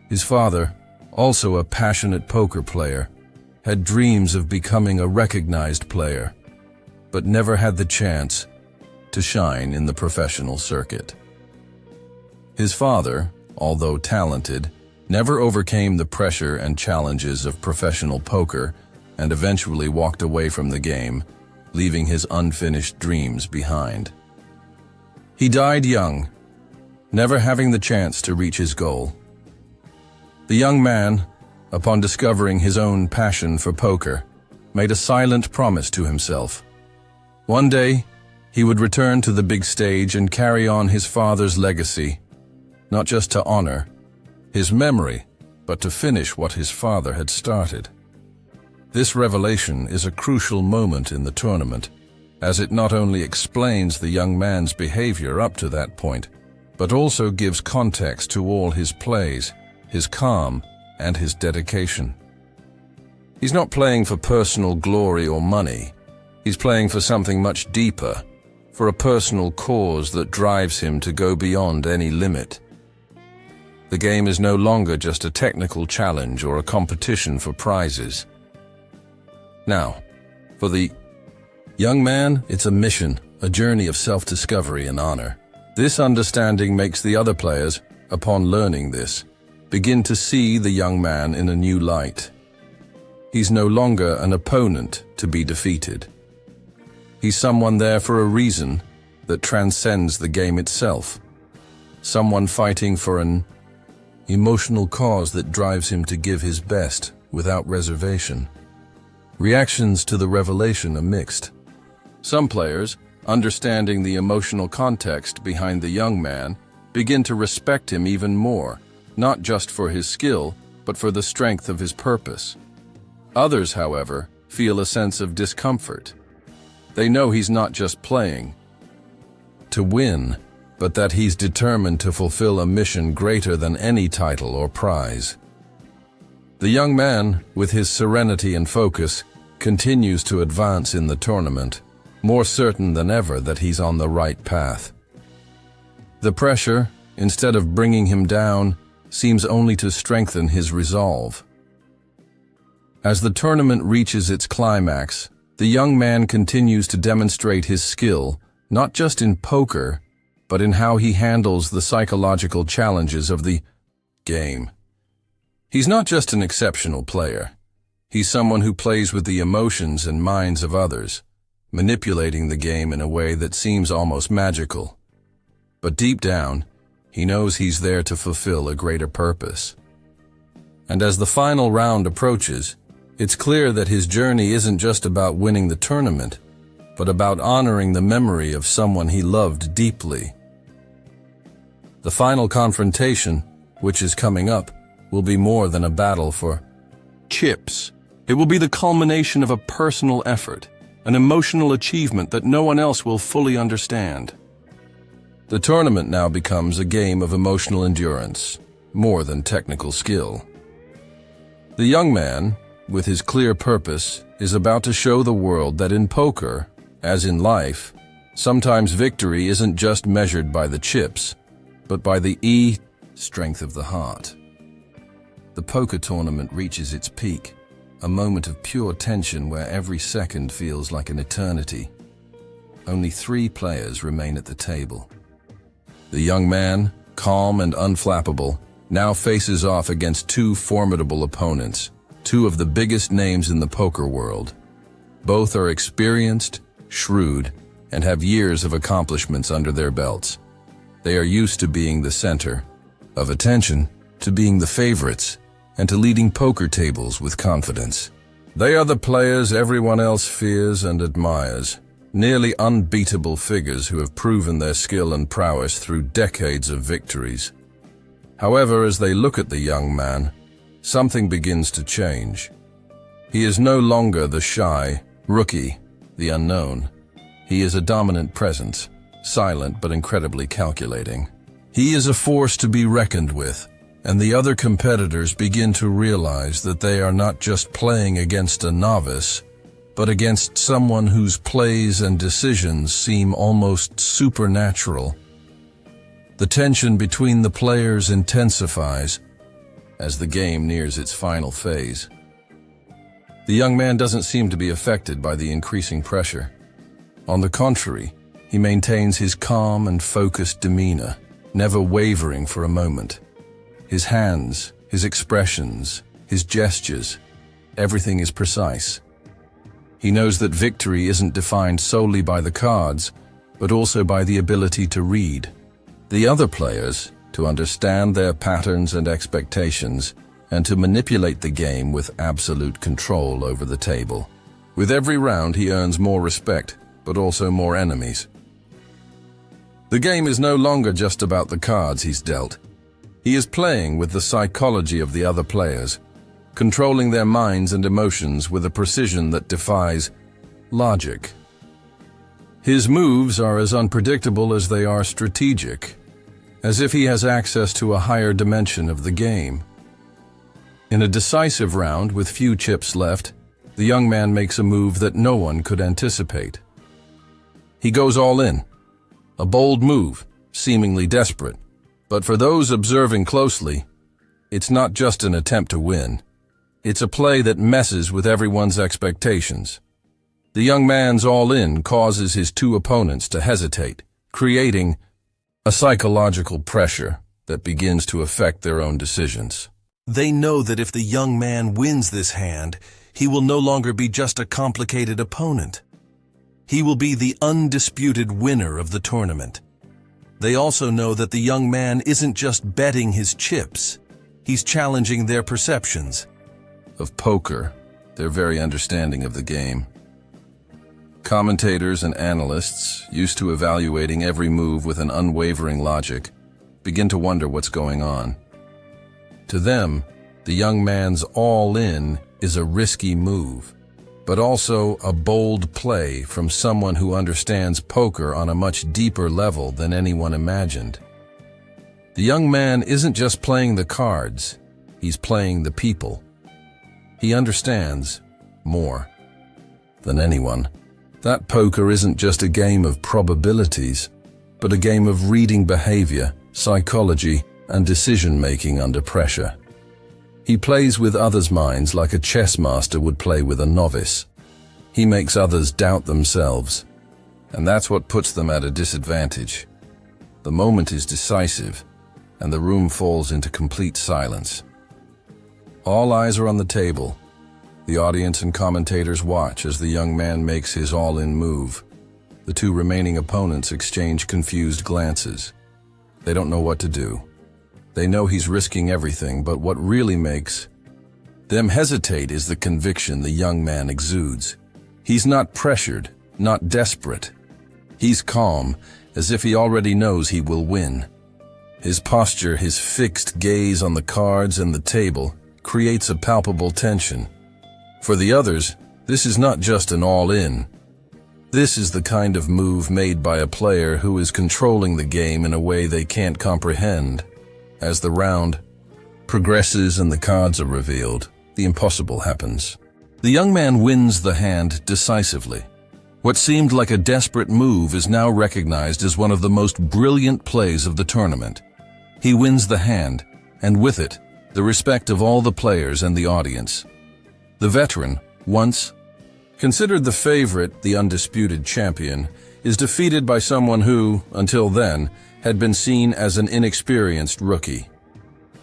His father, also a passionate poker player, had dreams of becoming a recognized player, but never had the chance to shine in the professional circuit. His father, although talented, never overcame the pressure and challenges of professional poker and eventually walked away from the game, leaving his unfinished dreams behind. He died young, never having the chance to reach his goal. The young man, upon discovering his own passion for poker, made a silent promise to himself. One day, he would return to the big stage and carry on his father's legacy, not just to honor his memory, but to finish what his father had started. This revelation is a crucial moment in the tournament, as it not only explains the young man's behavior up to that point, but also gives context to all his plays, his calm, and his dedication. He's not playing for personal glory or money. He's playing for something much deeper, for a personal cause that drives him to go beyond any limit. The game is no longer just a technical challenge or a competition for prizes. Now, for the young man, it's a mission, a journey of self-discovery and honor. This understanding makes the other players, upon learning this, begin to see the young man in a new light. He's no longer an opponent to be defeated. He's someone there for a reason that transcends the game itself. Someone fighting for an emotional cause that drives him to give his best without reservation. Reactions to the revelation are mixed. Some players, understanding the emotional context behind the young man, begin to respect him even more, not just for his skill, but for the strength of his purpose. Others, however, feel a sense of discomfort. They know he's not just playing to win, but that he's determined to fulfill a mission greater than any title or prize. The young man, with his serenity and focus, continues to advance in the tournament, more certain than ever that he's on the right path. The pressure, instead of bringing him down, seems only to strengthen his resolve. As the tournament reaches its climax, the young man continues to demonstrate his skill, not just in poker, but in how he handles the psychological challenges of the game. He's not just an exceptional player. He's someone who plays with the emotions and minds of others, manipulating the game in a way that seems almost magical. But deep down, he knows he's there to fulfill a greater purpose. And as the final round approaches, it's clear that his journey isn't just about winning the tournament, but about honoring the memory of someone he loved deeply. The final confrontation, which is coming up, will be more than a battle for chips. It will be the culmination of a personal effort, an emotional achievement that no one else will fully understand. The tournament now becomes a game of emotional endurance, more than technical skill. The young man, with his clear purpose, is about to show the world that in poker, as in life, sometimes victory isn't just measured by the chips, but by the strength of the heart. The poker tournament reaches its peak, a moment of pure tension where every second feels like an eternity. Only 3 players remain at the table. The young man, calm and unflappable, now faces off against 2 formidable opponents, 2 of the biggest names in the poker world. Both are experienced, shrewd, and have years of accomplishments under their belts. They are used to being the center of attention, to being the favorites, and to leading poker tables with confidence. They are the players everyone else fears and admires, nearly unbeatable figures who have proven their skill and prowess through decades of victories. However, as they look at the young man, something begins to change. He is no longer the shy rookie, the unknown. He is a dominant presence, silent but incredibly calculating. He is a force to be reckoned with, and the other competitors begin to realize that they are not just playing against a novice, but against someone whose plays and decisions seem almost supernatural. The tension between the players intensifies as the game nears its final phase. The young man doesn't seem to be affected by the increasing pressure. On the contrary, he maintains his calm and focused demeanor, never wavering for a moment. His hands, his expressions, his gestures, everything is precise. He knows that victory isn't defined solely by the cards, but also by the ability to read the other players, to understand their patterns and expectations, and to manipulate the game with absolute control over the table. With every round, he earns more respect, but also more enemies. The game is no longer just about the cards he's dealt. He is playing with the psychology of the other players, controlling their minds and emotions with a precision that defies logic. His moves are as unpredictable as they are strategic, as if he has access to a higher dimension of the game. In a decisive round with few chips left, the young man makes a move that no one could anticipate. He goes all in. A bold move, seemingly desperate. But for those observing closely, it's not just an attempt to win. It's a play that messes with everyone's expectations. The young man's all-in causes his two opponents to hesitate, creating a psychological pressure that begins to affect their own decisions. They know that if the young man wins this hand, he will no longer be just a complicated opponent. He will be the undisputed winner of the tournament. They also know that the young man isn't just betting his chips. He's challenging their perceptions of poker, their very understanding of the game. Commentators and analysts, used to evaluating every move with an unwavering logic, begin to wonder what's going on. To them, the young man's all-in is a risky move, but also a bold play from someone who understands poker on a much deeper level than anyone imagined. The young man isn't just playing the cards, he's playing the people. He understands more than anyone. That poker isn't just a game of probabilities, but a game of reading behavior, psychology, and decision-making under pressure. He plays with others' minds like a chess master would play with a novice. He makes others doubt themselves, and that's what puts them at a disadvantage. The moment is decisive, and the room falls into complete silence. All eyes are on the table. The audience and commentators watch as the young man makes his all-in move. The two remaining opponents exchange confused glances. They don't know what to do. They know he's risking everything, but what really makes them hesitate is the conviction the young man exudes. He's not pressured, not desperate. He's calm, as if he already knows he will win. His posture, his fixed gaze on the cards and the table, creates a palpable tension. For the others, this is not just an all-in. This is the kind of move made by a player who is controlling the game in a way they can't comprehend. As the round progresses and the cards are revealed, the impossible happens. The young man wins the hand decisively. What seemed like a desperate move is now recognized as one of the most brilliant plays of the tournament. He wins the hand, and with it, the respect of all the players and the audience. The veteran, once considered the favorite, the undisputed champion, is defeated by someone who, until then, had been seen as an inexperienced rookie.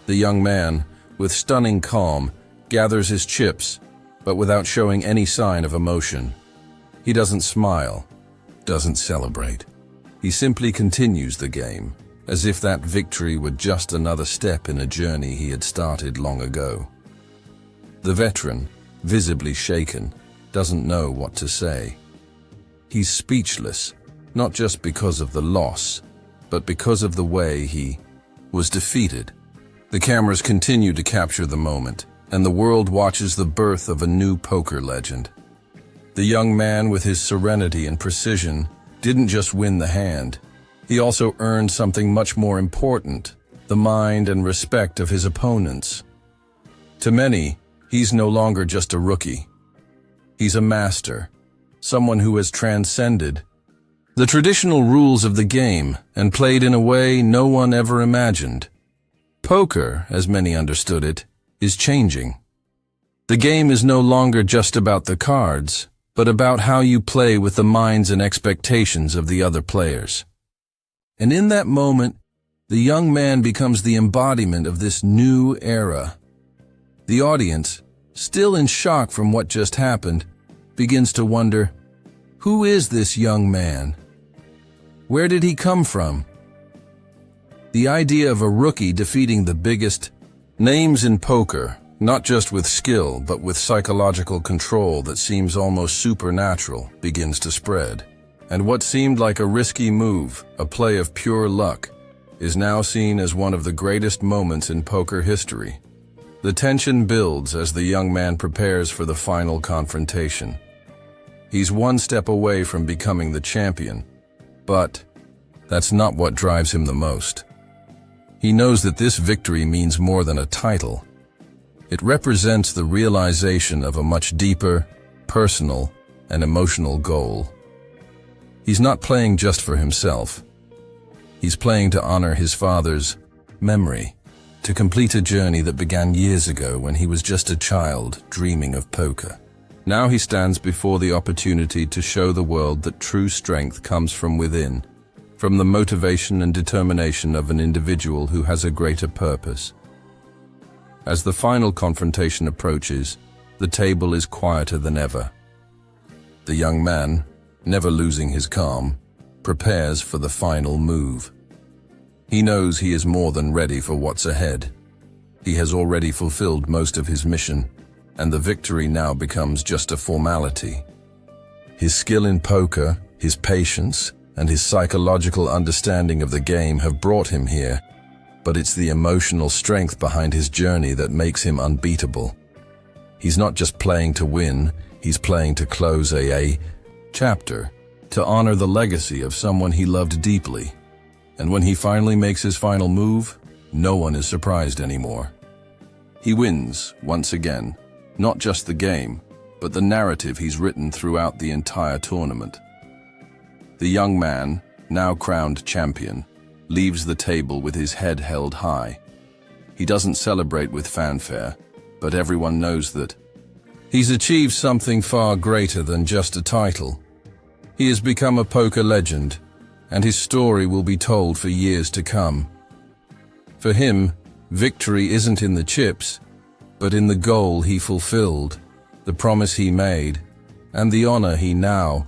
The young man, with stunning calm, gathers his chips, but without showing any sign of emotion. He doesn't smile, doesn't celebrate. He simply continues the game, as if that victory were just another step in a journey he had started long ago. The veteran, visibly shaken, doesn't know what to say. He's speechless, not just because of the loss, but because of the way he was defeated. The cameras continue to capture the moment, and the world watches the birth of a new poker legend. The young man, with his serenity and precision, didn't just win the hand. He also earned something much more important, the mind and respect of his opponents. To many, he's no longer just a rookie. He's a master, someone who has transcended the traditional rules of the game and played in a way no one ever imagined. Poker, as many understood it, is changing. The game is no longer just about the cards, but about how you play with the minds and expectations of the other players. And in that moment, the young man becomes the embodiment of this new era. The audience, still in shock from what just happened, begins to wonder, who is this young man? Where did he come from? The idea of a rookie defeating the biggest names in poker, not just with skill, but with psychological control that seems almost supernatural, begins to spread. And what seemed like a risky move, a play of pure luck, is now seen as one of the greatest moments in poker history. The tension builds as the young man prepares for the final confrontation. He's one step away from becoming the champion, but that's not what drives him the most. He knows that this victory means more than a title. It represents the realization of a much deeper, personal, and emotional goal. He's not playing just for himself. He's playing to honor his father's memory, to complete a journey that began years ago when he was just a child dreaming of poker. Now he stands before the opportunity to show the world that true strength comes from within, from the motivation and determination of an individual who has a greater purpose. As the final confrontation approaches, the table is quieter than ever. The young man, never losing his calm, prepares for the final move. He knows he is more than ready for what's ahead. He has already fulfilled most of his mission, and the victory now becomes just a formality. His skill in poker, his patience, and his psychological understanding of the game have brought him here, but it's the emotional strength behind his journey that makes him unbeatable. He's not just playing to win, he's playing to close a chapter, to honor the legacy of someone he loved deeply. And when he finally makes his final move, no one is surprised anymore. He wins, once again, not just the game, but the narrative he's written throughout the entire tournament. The young man, now crowned champion, leaves the table with his head held high. He doesn't celebrate with fanfare, but everyone knows that he's achieved something far greater than just a title. He has become a poker legend, and his story will be told for years to come. For him, victory isn't in the chips, but in the goal he fulfilled, the promise he made, and the honor he now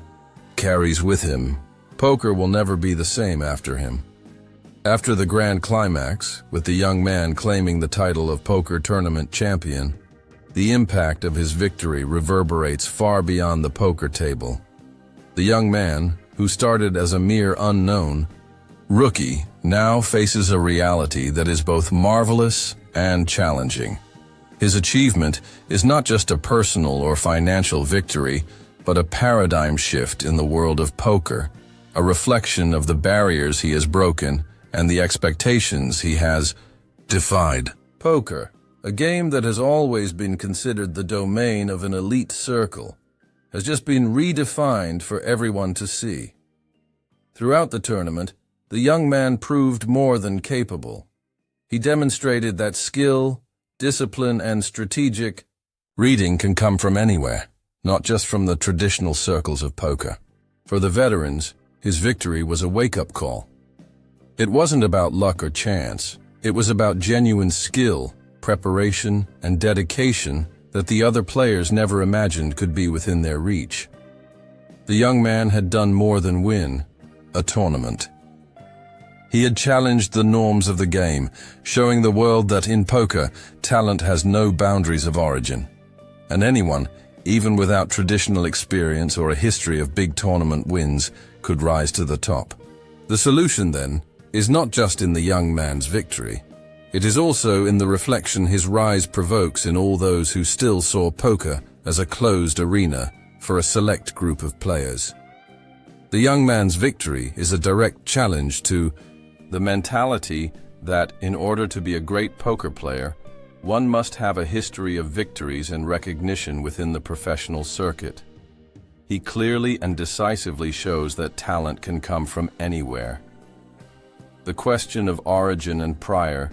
carries with him. Poker will never be the same after him. After the grand climax, with the young man claiming the title of poker tournament champion, the impact of his victory reverberates far beyond the poker table. The young man, who started as a mere unknown rookie, now faces a reality that is both marvelous and challenging. His achievement is not just a personal or financial victory, but a paradigm shift in the world of poker, a reflection of the barriers he has broken and the expectations he has defied. Poker, a game that has always been considered the domain of an elite circle, has just been redefined for everyone to see. Throughout the tournament, the young man proved more than capable. He demonstrated that skill, discipline, and strategic reading can come from anywhere, not just from the traditional circles of poker. For the veterans, his victory was a wake-up call. It wasn't about luck or chance. It was about genuine skill, preparation, and dedication that the other players never imagined could be within their reach. The young man had done more than win a tournament. He had challenged the norms of the game, showing the world that in poker, talent has no boundaries of origin. And anyone, even without traditional experience or a history of big tournament wins, could rise to the top. The solution, then, is not just in the young man's victory. It is also in the reflection his rise provokes in all those who still saw poker as a closed arena for a select group of players. The young man's victory is a direct challenge to the mentality that in order to be a great poker player, one must have a history of victories and recognition within the professional circuit. He clearly and decisively shows that talent can come from anywhere. The question of origin and prior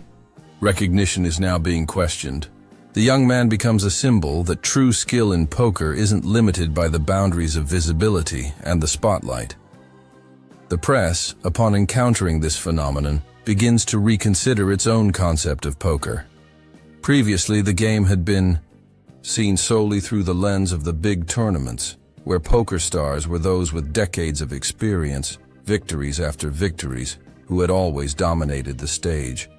recognition is now being questioned. The young man becomes a symbol that true skill in poker isn't limited by the boundaries of visibility and the spotlight. The press, upon encountering this phenomenon, begins to reconsider its own concept of poker. Previously, the game had been seen solely through the lens of the big tournaments, where poker stars were those with decades of experience, victories after victories, who had always dominated the stage.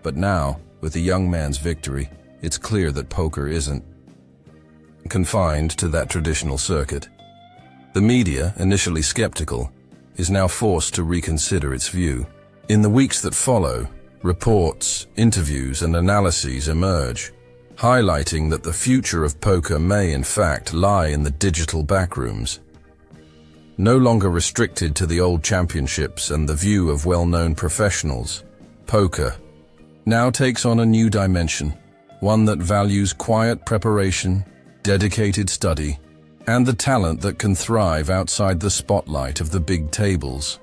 But now, with the young man's victory, it's clear that poker isn't confined to that traditional circuit. The media, initially skeptical, is now forced to reconsider its view. In the weeks that follow, reports, interviews, and analyses emerge, highlighting that the future of poker may in fact lie in the digital backrooms. No longer restricted to the old championships and the view of well-known professionals, poker now takes on a new dimension, one that values quiet preparation, dedicated study, and the talent that can thrive outside the spotlight of the big tables.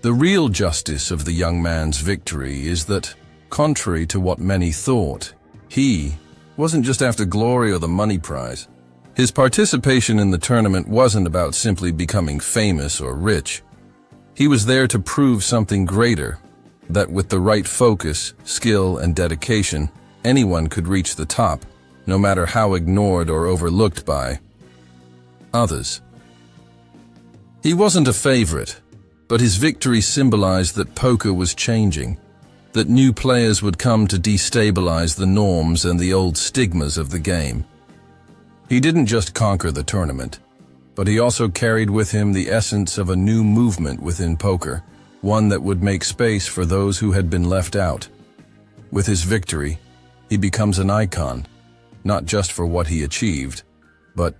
The real justice of the young man's victory is that, contrary to what many thought, he wasn't just after glory or the money prize. His participation in the tournament wasn't about simply becoming famous or rich. He was there to prove something greater, that with the right focus, skill, and dedication, anyone could reach the top, no matter how ignored or overlooked by others. He wasn't a favorite, but his victory symbolized that poker was changing, that new players would come to destabilize the norms and the old stigmas of the game. He didn't just conquer the tournament, but he also carried with him the essence of a new movement within poker, one that would make space for those who had been left out. With his victory, he becomes an icon, not just for what he achieved, but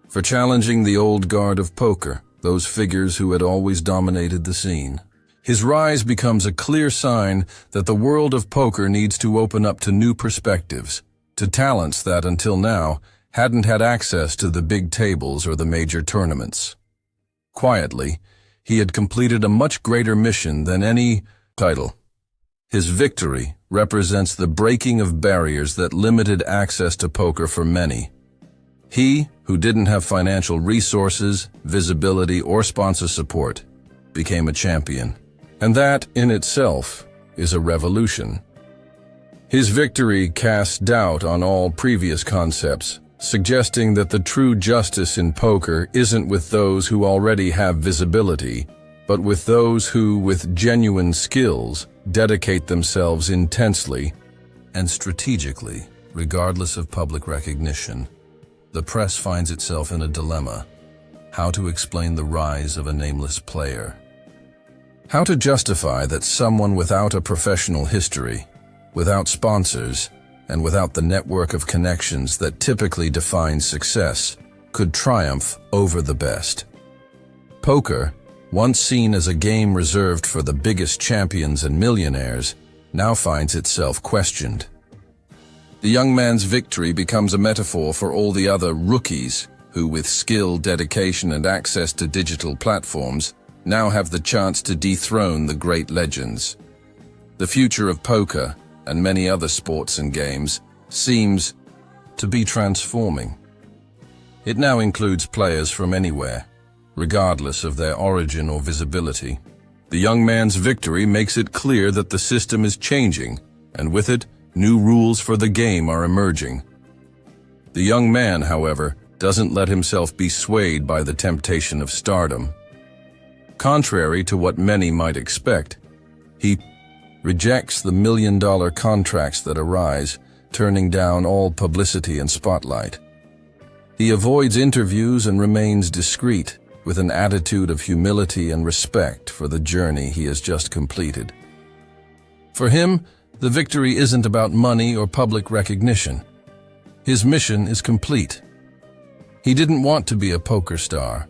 for challenging the old guard of poker, those figures who had always dominated the scene. His rise becomes a clear sign that the world of poker needs to open up to new perspectives, to talents that, until now, hadn't had access to the big tables or the major tournaments. Quietly, he had completed a much greater mission than any title. His victory represents the breaking of barriers that limited access to poker for many. He, who didn't have financial resources, visibility, or sponsor support, became a champion. And that, in itself, is a revolution. His victory cast doubt on all previous concepts, suggesting that the true justice in poker isn't with those who already have visibility, but with those who, with genuine skills, dedicate themselves intensely and strategically, regardless of public recognition. The press finds itself in a dilemma: how to explain the rise of a nameless player. How to justify that someone without a professional history, without sponsors, and without the network of connections that typically defines success, could triumph over the best. Poker, once seen as a game reserved for the biggest champions and millionaires, now finds itself questioned. The young man's victory becomes a metaphor for all the other rookies who, with skill, dedication, and access to digital platforms, now have the chance to dethrone the great legends. The future of poker, and many other sports and games, seems to be transforming. It now includes players from anywhere, regardless of their origin or visibility. The young man's victory makes it clear that the system is changing, and with it, new rules for the game are emerging. The young man, however, doesn't let himself be swayed by the temptation of stardom. Contrary to what many might expect, he rejects the million-dollar contracts that arise, turning down all publicity and spotlight. He avoids interviews and remains discreet, with an attitude of humility and respect for the journey he has just completed. For him, the victory isn't about money or public recognition. His mission is complete. He didn't want to be a poker star.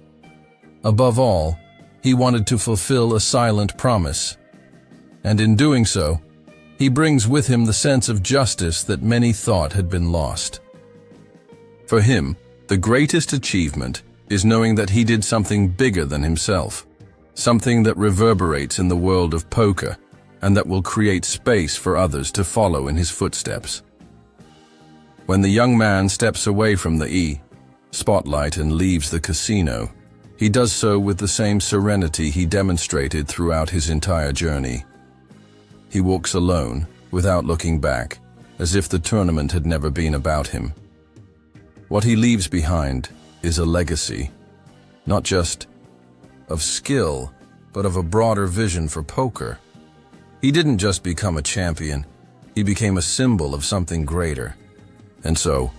Above all, he wanted to fulfill a silent promise. And in doing so, he brings with him the sense of justice that many thought had been lost. For him, the greatest achievement is knowing that he did something bigger than himself, something that reverberates in the world of poker, and that will create space for others to follow in his footsteps. When the young man steps away from the spotlight and leaves the casino, he does so with the same serenity he demonstrated throughout his entire journey. He walks alone, without looking back, as if the tournament had never been about him. What he leaves behind is a legacy, not just of skill, but of a broader vision for poker. He didn't just become a champion, he became a symbol of something greater. And so,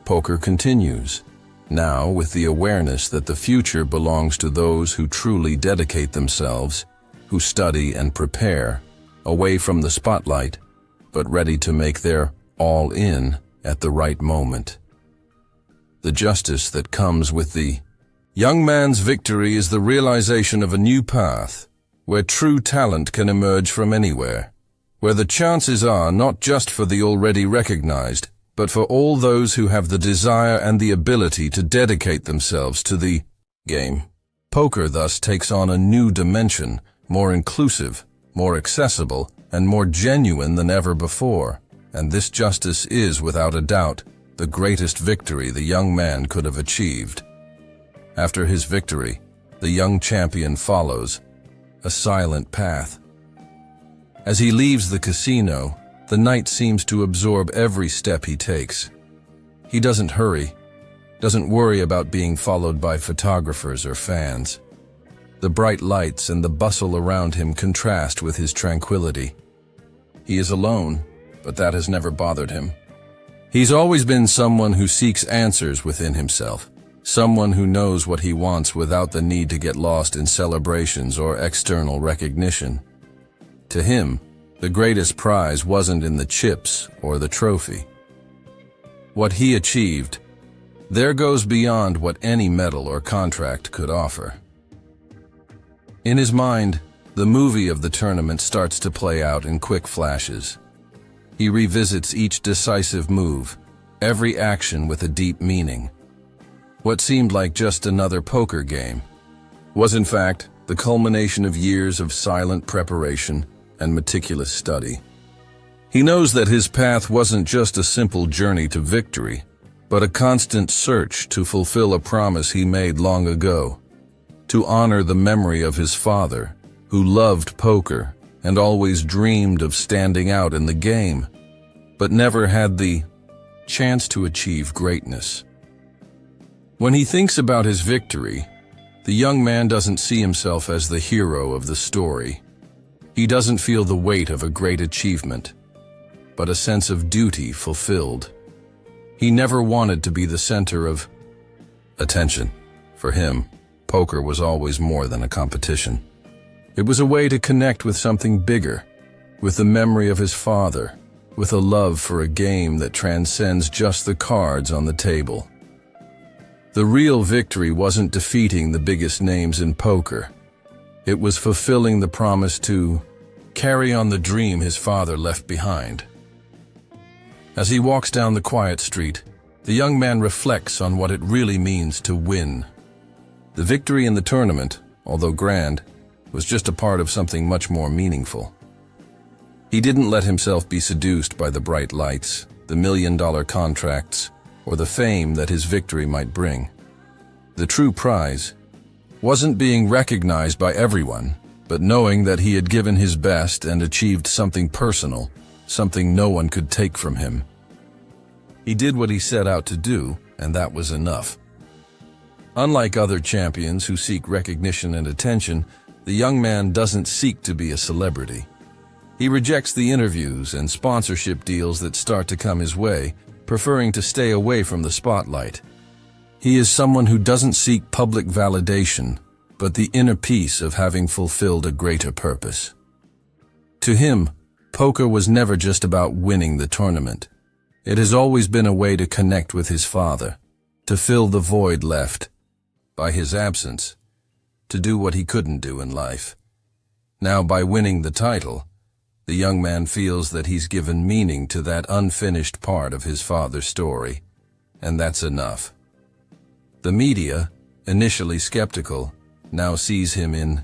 poker continues, now with the awareness that the future belongs to those who truly dedicate themselves, who study and prepare, away from the spotlight, but ready to make their all-in at the right moment. The justice that comes with the young man's victory is the realization of a new path, where true talent can emerge from anywhere, where the chances are not just for the already recognized, but for all those who have the desire and the ability to dedicate themselves to the game. Poker thus takes on a new dimension, more inclusive, more accessible, and more genuine than ever before. And this justice is, without a doubt, the greatest victory the young man could have achieved. After his victory, the young champion follows a silent path. As he leaves the casino, the night seems to absorb every step he takes. He doesn't hurry, doesn't worry about being followed by photographers or fans. The bright lights and the bustle around him contrast with his tranquility. He is alone, but that has never bothered him. He's always been someone who seeks answers within himself, someone who knows what he wants without the need to get lost in celebrations or external recognition. To him, the greatest prize wasn't in the chips or the trophy. What he achieved, there goes beyond what any medal or contract could offer. In his mind, the movie of the tournament starts to play out in quick flashes. He revisits each decisive move, every action with a deep meaning. What seemed like just another poker game was in fact the culmination of years of silent preparation and meticulous study. He knows that his path wasn't just a simple journey to victory, but a constant search to fulfill a promise he made long ago, to honor the memory of his father, who loved poker and always dreamed of standing out in the game, but never had the chance to achieve greatness. When he thinks about his victory, the young man doesn't see himself as the hero of the story. He doesn't feel the weight of a great achievement, but a sense of duty fulfilled. He never wanted to be the center of attention. For him, poker was always more than a competition. It was a way to connect with something bigger, with the memory of his father, with a love for a game that transcends just the cards on the table. The real victory wasn't defeating the biggest names in poker. It was fulfilling the promise to carry on the dream his father left behind. As he walks down the quiet street, the young man reflects on what it really means to win. The victory in the tournament, although grand, was just a part of something much more meaningful. He didn't let himself be seduced by the bright lights, the million-dollar contracts, or the fame that his victory might bring. The true prize wasn't being recognized by everyone, but knowing that he had given his best and achieved something personal, something no one could take from him. He did what he set out to do, and that was enough. Unlike other champions who seek recognition and attention, the young man doesn't seek to be a celebrity. He rejects the interviews and sponsorship deals that start to come his way, preferring to stay away from the spotlight. He is someone who doesn't seek public validation, but the inner peace of having fulfilled a greater purpose. To him, poker was never just about winning the tournament. It has always been a way to connect with his father, to fill the void left by his absence, to do what he couldn't do in life. Now, by winning the title, the young man feels that he's given meaning to that unfinished part of his father's story, and that's enough. The media, initially skeptical, now sees him in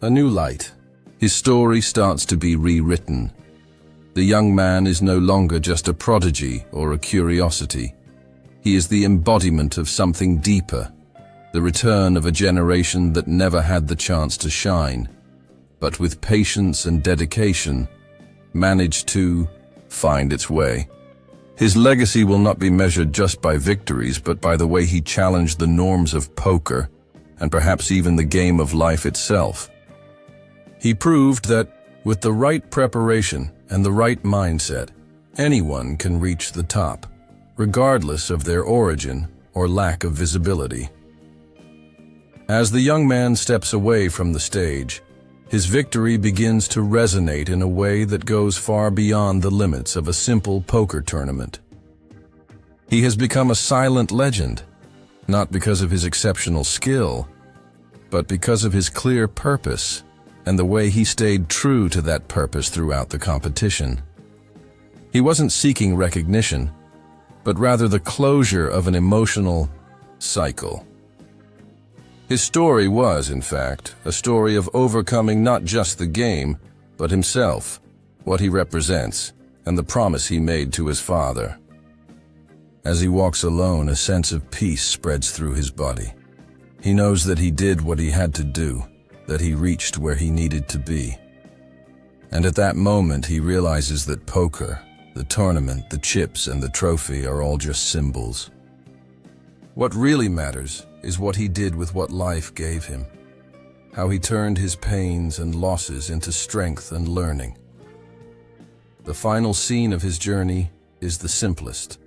a new light. His story starts to be rewritten. The young man is no longer just a prodigy or a curiosity. He is the embodiment of something deeper, the return of a generation that never had the chance to shine, but with patience and dedication, managed to find its way. His legacy will not be measured just by victories, but by the way he challenged the norms of poker, and perhaps even the game of life itself. He proved that, with the right preparation and the right mindset, anyone can reach the top, regardless of their origin or lack of visibility. As the young man steps away from the stage, his victory begins to resonate in a way that goes far beyond the limits of a simple poker tournament. He has become a silent legend, not because of his exceptional skill, but because of his clear purpose and the way he stayed true to that purpose throughout the competition. He wasn't seeking recognition, but rather the closure of an emotional cycle. His story was, in fact, a story of overcoming not just the game, but himself, what he represents, and the promise he made to his father. As he walks alone, a sense of peace spreads through his body. He knows that he did what he had to do, that he reached where he needed to be. And at that moment, he realizes that poker, the tournament, the chips, and the trophy are all just symbols. What really matters is what he did with what life gave him, how he turned his pains and losses into strength and learning. The final scene of his journey is the simplest,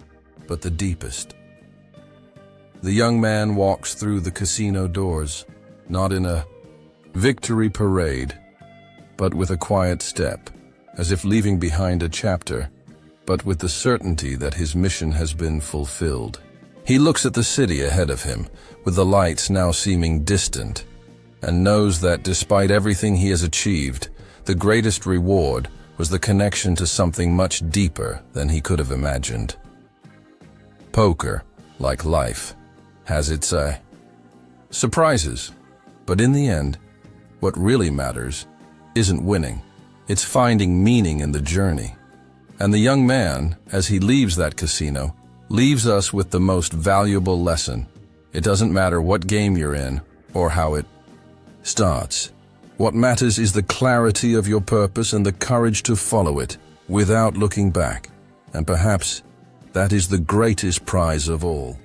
but the deepest. The young man walks through the casino doors, not in a victory parade, but with a quiet step, as if leaving behind a chapter, but with the certainty that his mission has been fulfilled. He looks at the city ahead of him, with the lights now seeming distant, and knows that despite everything he has achieved, the greatest reward was the connection to something much deeper than he could have imagined. Poker, like life, has its surprises, but in the end, what really matters isn't winning, it's finding meaning in the journey. And the young man, as he leaves that casino, leaves us with the most valuable lesson. It doesn't matter what game you're in or how it starts. What matters is the clarity of your purpose and the courage to follow it without looking back. And perhaps that is the greatest prize of all.